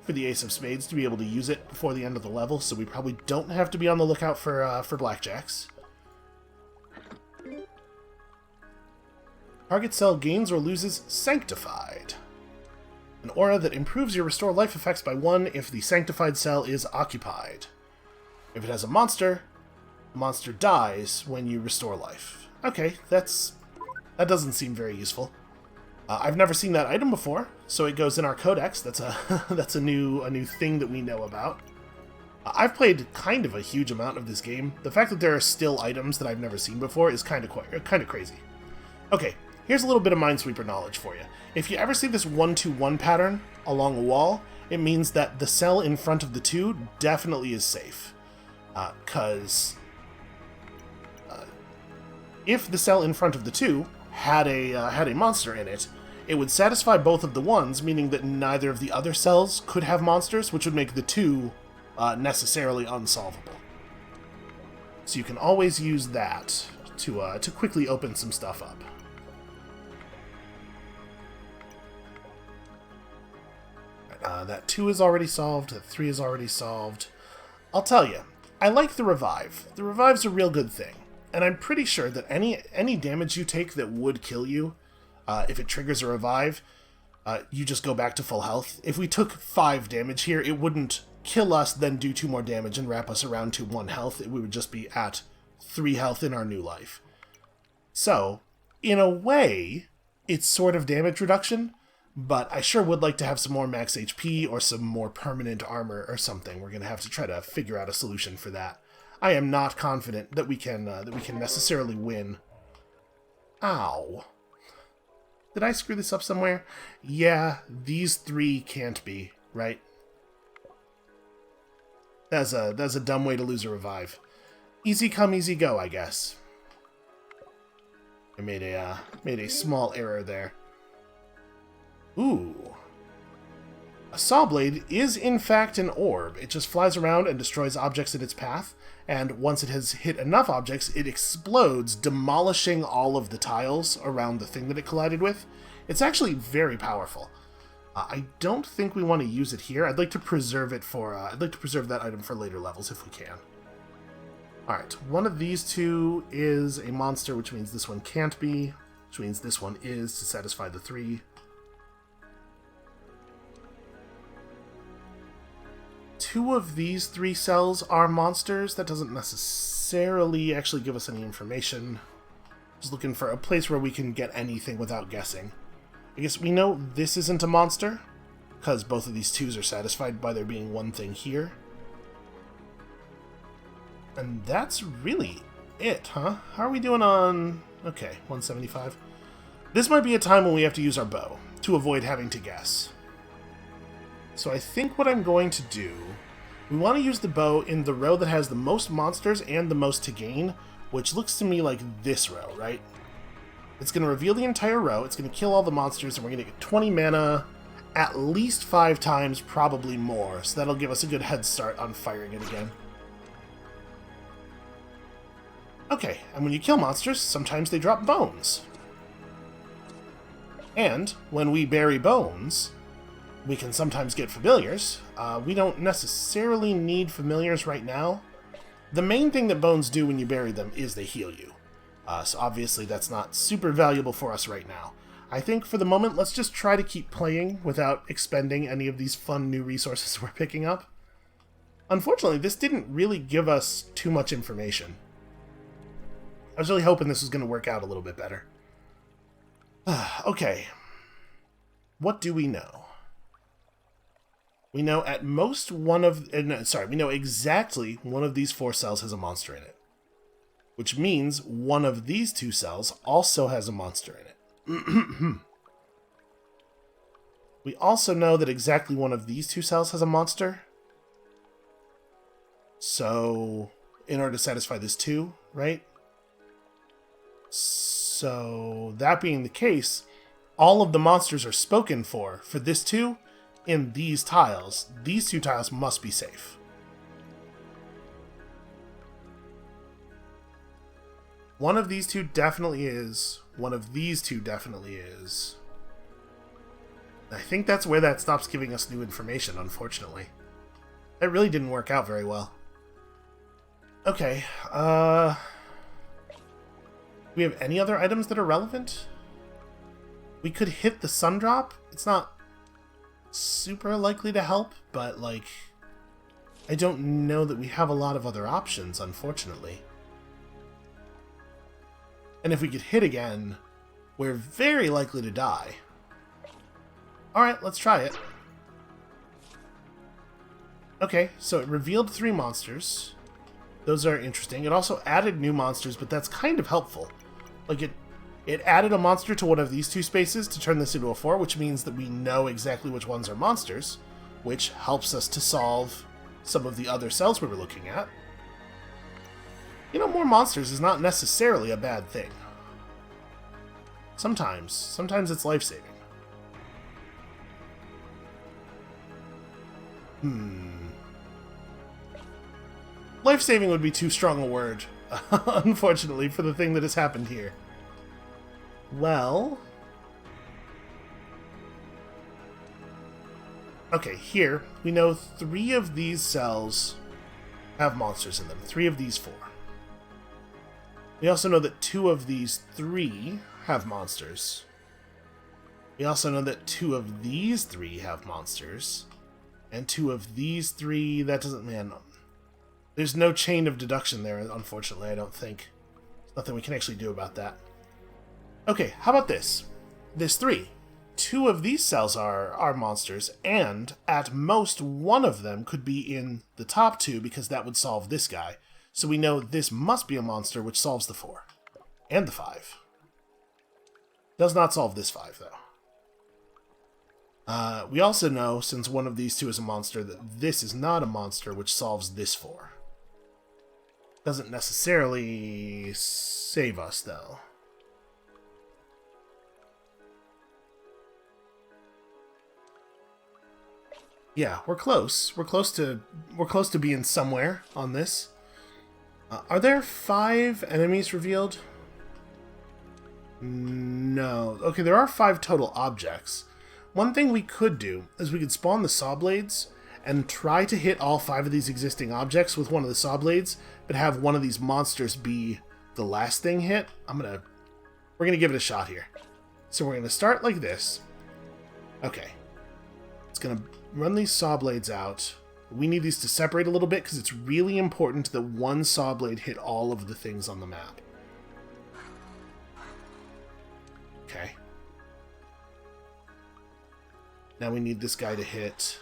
[SPEAKER 1] for the Ace of Spades to be able to use it before the end of the level, so we probably don't have to be on the lookout for blackjacks. Target cell gains or loses Sanctified. An aura that improves your restore life effects by 1 if the Sanctified cell is occupied. If it has a monster, the monster dies when you restore life. Okay, that doesn't seem very useful. I've never seen that item before, so it goes in our codex. That's a new thing that we know about. I've played kind of a huge amount of this game. The fact that there are still items that I've never seen before is kind of crazy. Okay, here's a little bit of Minesweeper knowledge for you. If you ever see this 1-2-1 pattern along a wall, it means that the cell in front of the 2 definitely is safe. Because if the cell in front of the 2 had a monster in it, it would satisfy both of the 1s, meaning that neither of the other cells could have monsters, which would make the 2 necessarily unsolvable. So you can always use that to quickly open some stuff up. That 2 is already solved, that 3 is already solved. I'll tell you, I like the revive. The revive's a real good thing, and I'm pretty sure that any damage you take that would kill you, if it triggers a revive, you just go back to full health. If we took 5 damage here, it wouldn't kill us, then do 2 more damage and wrap us around to 1 health. We would just be at 3 health in our new life. So, in a way, it's sort of damage reduction, but I sure would like to have some more max HP or some more permanent armor or something. We're going to have to try to figure out a solution for that. I am not confident that we can necessarily win. Ow. Did I screw this up somewhere? Yeah, these 3 can't be, right? That's a dumb way to lose a revive. Easy come, easy go, I guess. I made a small error there. Ooh. A saw blade is in fact an orb. It just flies around and destroys objects in its path, and once it has hit enough objects, it explodes, demolishing all of the tiles around the thing that it collided with. It's actually very powerful. I don't think we want to use it here. I'd like to preserve it for. I'd like to preserve that item for later levels if we can. All right, one of these 2 is a monster, which means this one can't be, which means this one is to satisfy the 3. 2 of these 3 cells are monsters. That doesn't necessarily actually give us any information. Just looking for a place where we can get anything without guessing. I guess we know this isn't a monster, because both of these 2s are satisfied by there being one thing here. And that's really it, huh? How are we doing on... Okay, 175. This might be a time when we have to use our bow, to avoid having to guess. So I think what I'm going to do... We want to use the bow in the row that has the most monsters and the most to gain, which looks to me like this row, right? It's going to reveal the entire row, it's going to kill all the monsters, and we're going to get 20 mana at least 5 times, probably more, so that'll give us a good head start on firing it again. Okay, and when you kill monsters, sometimes they drop bones. And when we bury bones, we can sometimes get familiars. We don't necessarily need familiars right now. The main thing that bones do when you bury them is they heal you. So obviously that's not super valuable for us right now. I think for the moment, let's just try to keep playing without expending any of these fun new resources we're picking up. Unfortunately, this didn't really give us too much information. I was really hoping this was going to work out a little bit better. Okay. What do we know? We know at most one of... we know exactly one of these 4 cells has a monster in it. Which means one of these 2 cells also has a monster in it. We also know that exactly one of these 2 cells has a monster. So, in order to satisfy this 2, right? So, that being the case, all of the monsters are spoken for this 2 in these tiles. These 2 tiles must be safe. One of these 2 definitely is. One of these 2 definitely is. I think that's where that stops giving us new information, unfortunately. That really didn't work out very well. Okay, we have any other items that are relevant? We could hit the sun drop. It's not super likely to help, but, like, I don't know that we have a lot of other options, unfortunately. And if we could hit again, we're very likely to die. Alright, let's try it. Okay, so it revealed 3 monsters. Those are interesting. It also added new monsters, but that's kind of helpful. Like, it added a monster to one of these 2 spaces to turn this into a 4, which means that we know exactly which ones are monsters, which helps us to solve some of the other cells we were looking at. You know, more monsters is not necessarily a bad thing. Sometimes it's life-saving. Life-saving would be too strong a word, unfortunately, for the thing that has happened here. Well... okay, here, we know 3 of these cells have monsters in them. 3 of these 4. We also know that 2 of these 3 have monsters. We also know that 2 of these 3 have monsters. And 2 of these 3, that doesn't... man, there's no chain of deduction there, unfortunately, I don't think. There's nothing we can actually do about that. Okay, how about this? There's 3. 2 of these cells are monsters, and at most 1 of them could be in the top 2 because that would solve this guy. So we know this must be a monster, which solves the 4. And the 5. Does not solve this 5, though. We also know, since one of these 2 is a monster, that this is not a monster, which solves this 4. Doesn't necessarily save us, though. Yeah, we're close. We're close to being somewhere on this. Are there 5 enemies revealed? No. Okay, there are 5 total objects. One thing we could do is we could spawn the saw blades and try to hit all 5 of these existing objects with one of the saw blades, but have one of these monsters be the last thing hit. We're gonna give it a shot here. So we're gonna start like this. Okay. It's gonna run these saw blades out. We need these to separate a little bit because it's really important that one saw blade hit all of the things on the map. Okay. Now we need this guy to hit.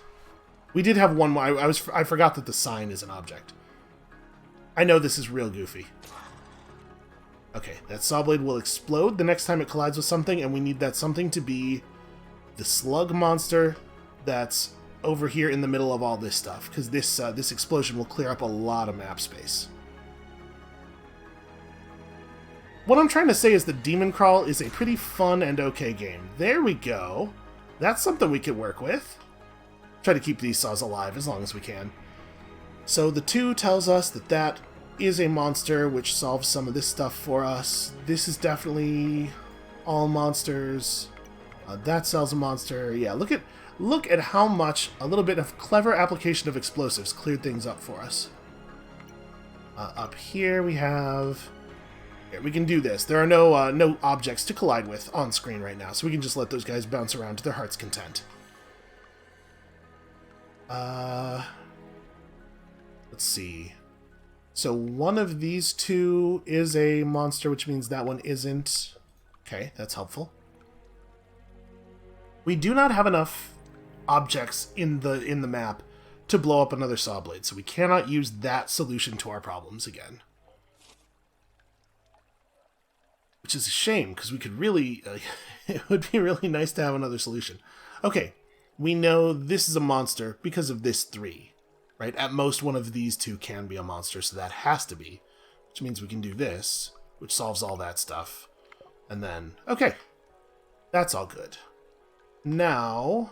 [SPEAKER 1] We did have one more. I forgot that the sign is an object. I know this is real goofy. Okay, that saw blade will explode the next time it collides with something, and we need that something to be the slug monster that's over here in the middle of all this stuff, because this explosion will clear up a lot of map space. What I'm trying to say is that Demoncrawl is a pretty fun and okay game. There we go. That's something we can work with. Try to keep these saws alive as long as we can. So the 2 tells us that that is a monster, which solves some of this stuff for us. This is definitely all monsters. That cell's a monster. Yeah, look at how much a little bit of clever application of explosives cleared things up for us. Up here we have... here, we can do this. There are no objects to collide with on screen right now, so we can just let those guys bounce around to their heart's content. Let's see. So one of these 2 is a monster, which means that one isn't. Okay, that's helpful. We do not have enough objects in the map to blow up another saw blade, so we cannot use that solution to our problems again. Which is a shame, because we could really... it would be really nice to have another solution. Okay, we know this is a monster because of this 3. Right? At most, one of these 2 can be a monster, so that has to be. Which means we can do this, which solves all that stuff. And then... okay. That's all good. Now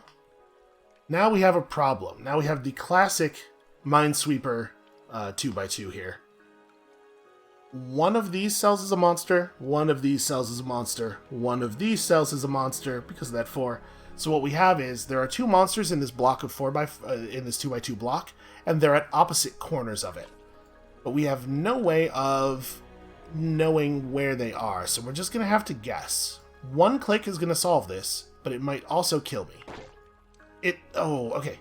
[SPEAKER 1] we have a problem. Now we have the classic Minesweeper 2x2 here. One of these cells is a monster, one of these cells is a monster, one of these cells is a monster because of that 4. So what we have is there are 2 monsters in this block of in this 2x2 block, and they're at opposite corners of it. But we have no way of knowing where they are, so we're just going to have to guess. One click is going to solve this, but it might also kill me. Oh, okay.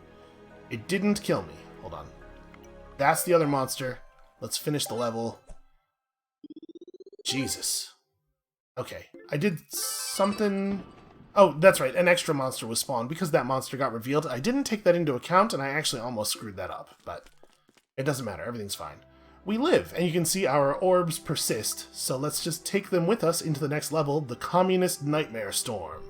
[SPEAKER 1] It didn't kill me. Hold on. That's the other monster. Let's finish the level. Jesus. Okay, I did something... Oh, that's right, an extra monster was spawned because that monster got revealed. I didn't take that into account, and I actually almost screwed that up, but it doesn't matter, everything's fine. We live, and you can see our orbs persist, so let's just take them with us into the next level, the Communist Nightmare Storm.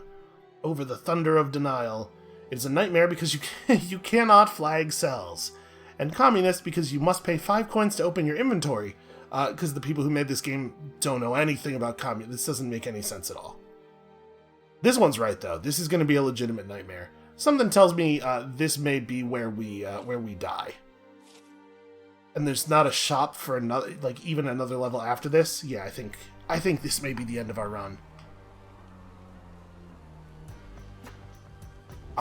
[SPEAKER 1] Over the thunder of denial. It is a nightmare because you cannot flag cells, and communist because you must pay 5 coins to open your inventory, because the people who made this game don't know anything about communism. This doesn't make any sense at all. This one's right, though. This is going to be a legitimate nightmare. Something tells me this may be where we die. And there's not a shop for another, like even another level after this. Yeah, I think this may be the end of our run.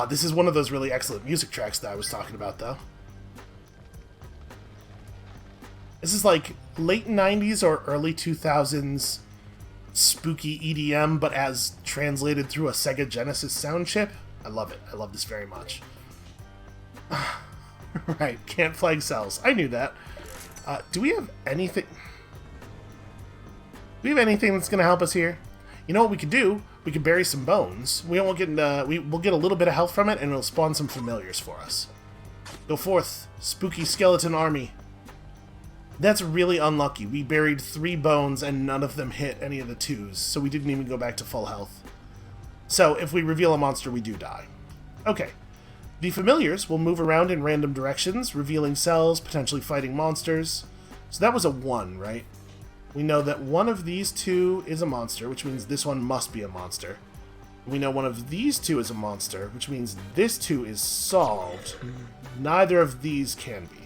[SPEAKER 1] This is one of those really excellent music tracks that I was talking about, though. This is like late 90s or early 2000s spooky EDM, but as translated through a Sega Genesis sound chip. I love it. I love this very much. Right, can't flag cells. I knew that. Do we have anything... Do we have anything that's going to help us here? You know what we could do? We could bury some bones. We won't get we'll get a little bit of health from it, and it'll spawn some familiars for us. Go forth, spooky skeleton army. That's really unlucky. We buried 3 bones, and none of them hit any of the 2s, so we didn't even go back to full health. So, if we reveal a monster, we do die. Okay. The familiars will move around in random directions, revealing cells, potentially fighting monsters. So that was a 1, right? We know that one of these 2 is a monster, which means this one must be a monster. We know one of these 2 is a monster, which means this 2 is solved. Neither of these can be.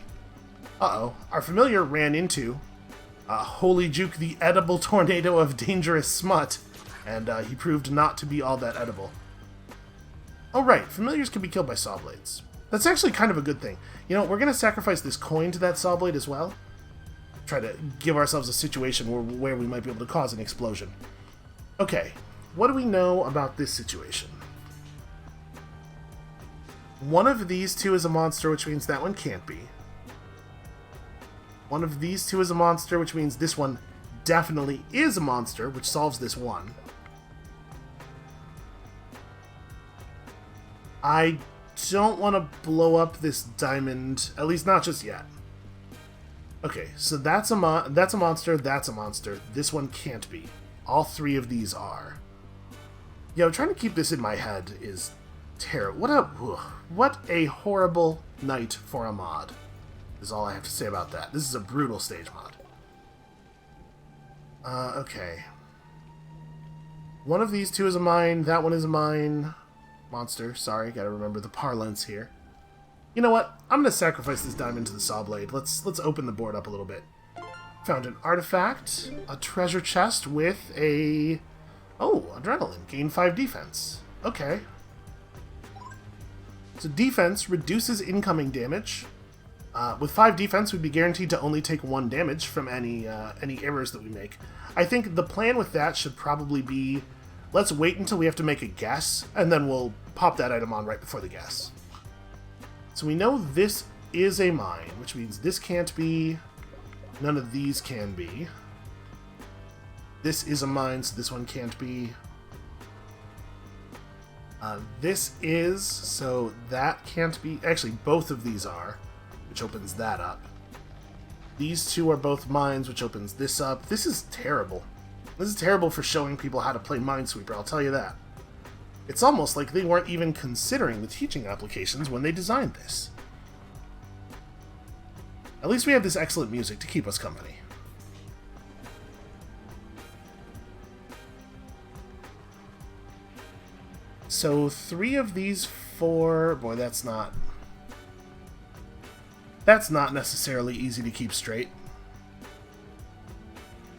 [SPEAKER 1] Uh-oh. Our familiar ran into Holy Juke, the edible tornado of dangerous smut, and he proved not to be all that edible. Oh, right. Familiars can be killed by saw blades. That's actually kind of a good thing. You know, we're going to sacrifice this coin to that saw blade as well. Try to give ourselves a situation where we might be able to cause an explosion. Okay. What do we know about this situation? One of these 2 is a monster, which means that one can't be. One of these 2 is a monster, which means this one definitely is a monster, which solves this one. I don't want to blow up this diamond, at least not just yet. Okay, so that's a monster, that's a monster. This one can't be. All 3 of these are. Yo, trying to keep this in my head is terrible. What a horrible night for a mod. Is all I have to say about that. This is a brutal stage mod. Okay. One of these 2 is a mine, that one is a mine. Monster, sorry, gotta remember the parlance here. You know what? I'm gonna sacrifice this diamond to the saw blade. Let's open the board up a little bit. Found an artifact, a treasure chest with a... Oh, adrenaline. Gain 5 defense. Okay. So defense reduces incoming damage. With 5 defense, we'd be guaranteed to only take 1 damage from any errors that we make. I think the plan with that should probably be, let's wait until we have to make a guess, and then we'll pop that item on right before the guess. So we know this is a mine, which means this can't be, none of these can be. This is a mine, so this one can't be. This is, so that can't be. Actually, both of these are, which opens that up. These 2 are both mines, which opens this up. This is terrible. This is terrible for showing people how to play Minesweeper, I'll tell you that. It's almost like they weren't even considering the teaching applications when they designed this. At least we have this excellent music to keep us company. So 3 of these 4... Boy, that's not necessarily easy to keep straight.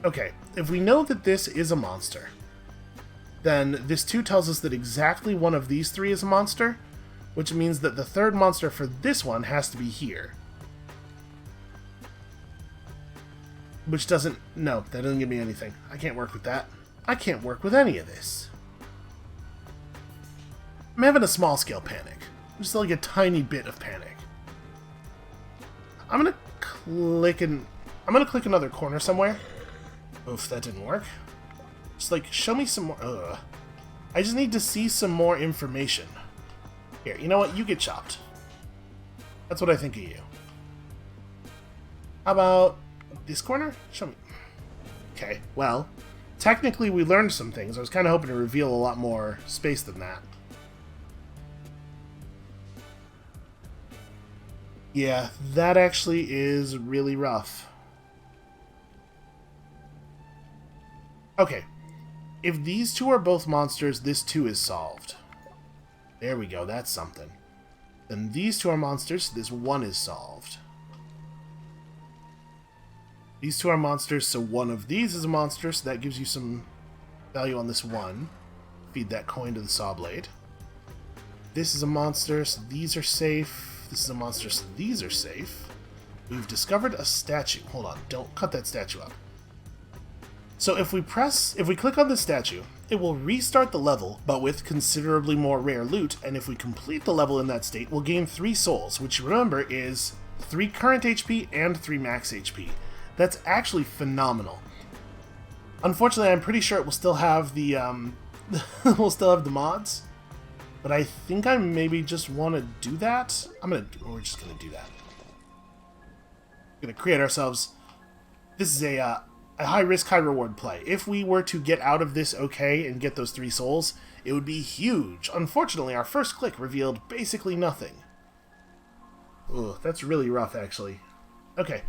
[SPEAKER 1] Okay, if we know that this is a monster, then this 2 tells us that exactly one of these 3 is a monster, which means that the 3rd monster for this one has to be here. Which doesn't... No, that doesn't give me anything. I can't work with that. I can't work with any of this. I'm having a small-scale panic. Just like a tiny bit of panic. I'm gonna click another corner somewhere. Oof, that didn't work. Just like, show me some more... Ugh. I just need to see some more information. Here, you know what? You get chopped. That's what I think of you. How about this corner? Show me. Okay, well, technically we learned some things. I was kind of hoping to reveal a lot more space than that. Yeah, that actually is really rough. Okay, if these two are both monsters, this too is solved. There we go, that's something. Then these two are monsters, this one is solved. These two are monsters, so one of these is a monster, so that gives you some value on this one. Feed that coin to the saw blade. This is a monster, so these are safe. This is a monster, so these are safe. We've discovered a statue. Hold on, don't cut that statue up. So if we click on this statue, it will restart the level, but with considerably more rare loot, and if we complete the level in that state, we'll gain 3 souls, which remember is 3 current HP and 3 max HP. That's actually phenomenal. Unfortunately, I'm pretty sure it will still have the the mods. But I think I maybe just want to do that. We're just gonna do that. We're gonna create ourselves. This is a high risk, high reward play. If we were to get out of this okay and get those 3 souls, it would be huge. Unfortunately, our first click revealed basically nothing. Ugh, that's really rough, actually. Okay.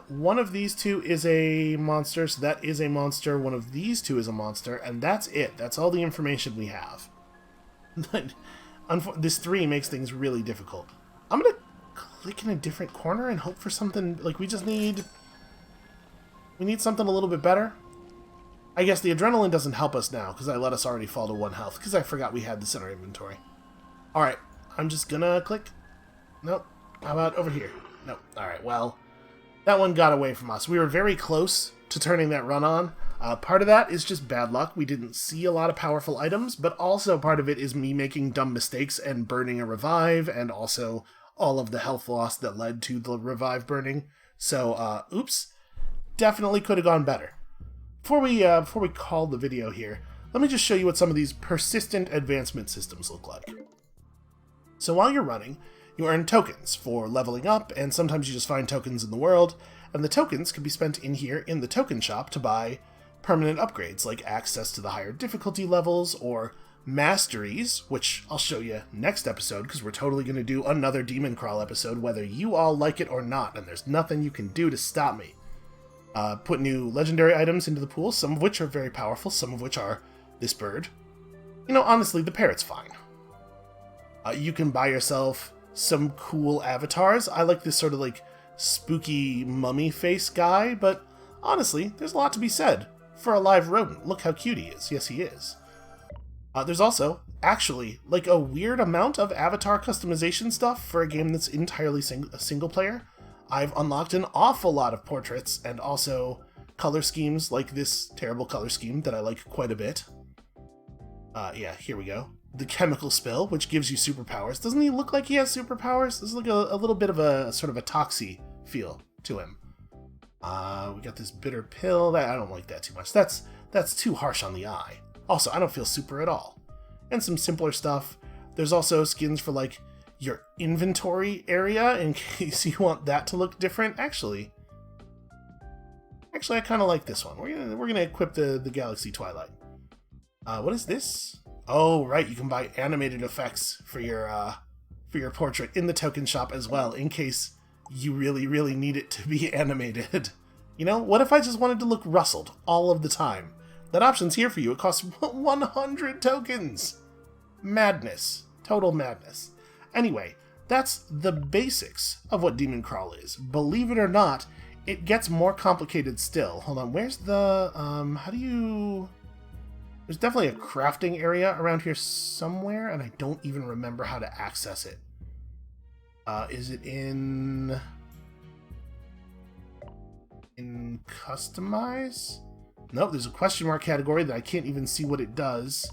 [SPEAKER 1] One of these two is a monster, so that is a monster. One of these two is a monster, and that's it. That's all the information we have. This 3 makes things really difficult. I'm gonna click in a different corner and hope for something, like, we need something a little bit better. I guess the adrenaline doesn't help us now, because I let us already fall to 1 health, because I forgot we had this in our inventory. Alright, I'm just gonna click. Nope. How about over here? Nope. Alright, well, that one got away from us. We were very close to turning that run on. Part of that is just bad luck. We didn't see a lot of powerful items, but also part of it is me making dumb mistakes and burning a revive, and also all of the health loss that led to the revive burning. So, oops. Definitely could have gone better. Before we call the video here, let me just show you what some of these persistent advancement systems look like. So while you're running, you earn tokens for leveling up, and sometimes you just find tokens in the world, and the tokens can be spent in here in the token shop to buy permanent upgrades, like access to the higher difficulty levels, or masteries, which I'll show you next episode, because we're totally going to do another Demoncrawl episode, whether you all like it or not, and there's nothing you can do to stop me. Put new legendary items into the pool, some of which are very powerful, some of which are this bird. You know, honestly, the parrot's fine. You can buy yourself some cool avatars. I like this sort of like spooky mummy face guy, but honestly, there's a lot to be said for a live rodent. Look how cute he is. Yes, he is. There's also, actually, like a weird amount of avatar customization stuff for a game that's entirely single player. I've unlocked an awful lot of portraits, and also color schemes like this terrible color scheme that I like quite a bit. Yeah, here we go. The chemical spill, which gives you superpowers. Doesn't he look like he has superpowers? This is like a little bit of a sort of a Toxie feel to him. We got this bitter pill. I don't like that too much. That's too harsh on the eye. Also, I don't feel super at all. And some simpler stuff. There's also skins for like your inventory area in case you want that to look different. Actually, I kind of like this one. We're gonna equip the Galaxy Twilight. What is this? Oh, right, you can buy animated effects for your portrait in the token shop as well, in case you really, really need it to be animated. You know, what if I just wanted to look rustled all of the time? That option's here for you. It costs 100 tokens. Madness. Total madness. Anyway, that's the basics of what Demoncrawl is. Believe it or not, it gets more complicated still. Hold on, where's the, how do you... There's definitely a crafting area around here somewhere, and I don't even remember how to access it. Is it in... In customize? Nope, there's a question mark category that I can't even see what it does.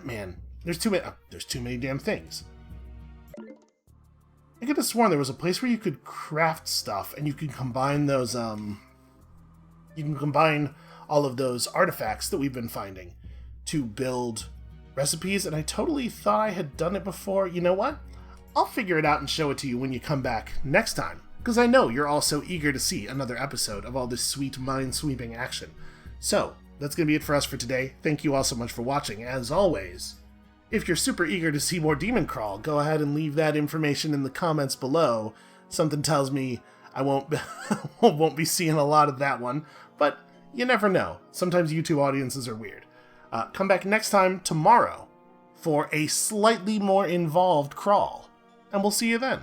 [SPEAKER 1] Man, there's too many damn things. I could have sworn there was a place where you could craft stuff and you could combine those, you can combine all of those artifacts that we've been finding to build recipes, and I totally thought I had done it before. You know what? I'll figure it out and show it to you when you come back next time, because I know you're all so eager to see another episode of all this sweet mind-sweeping action. So, that's going to be it for us for today. Thank you all so much for watching, as always. If you're super eager to see more Demoncrawl, go ahead and leave that information in the comments below. Something tells me I won't be seeing a lot of that one, but you never know. Sometimes YouTube audiences are weird. Come back next time, tomorrow, for a slightly more involved crawl, and we'll see you then.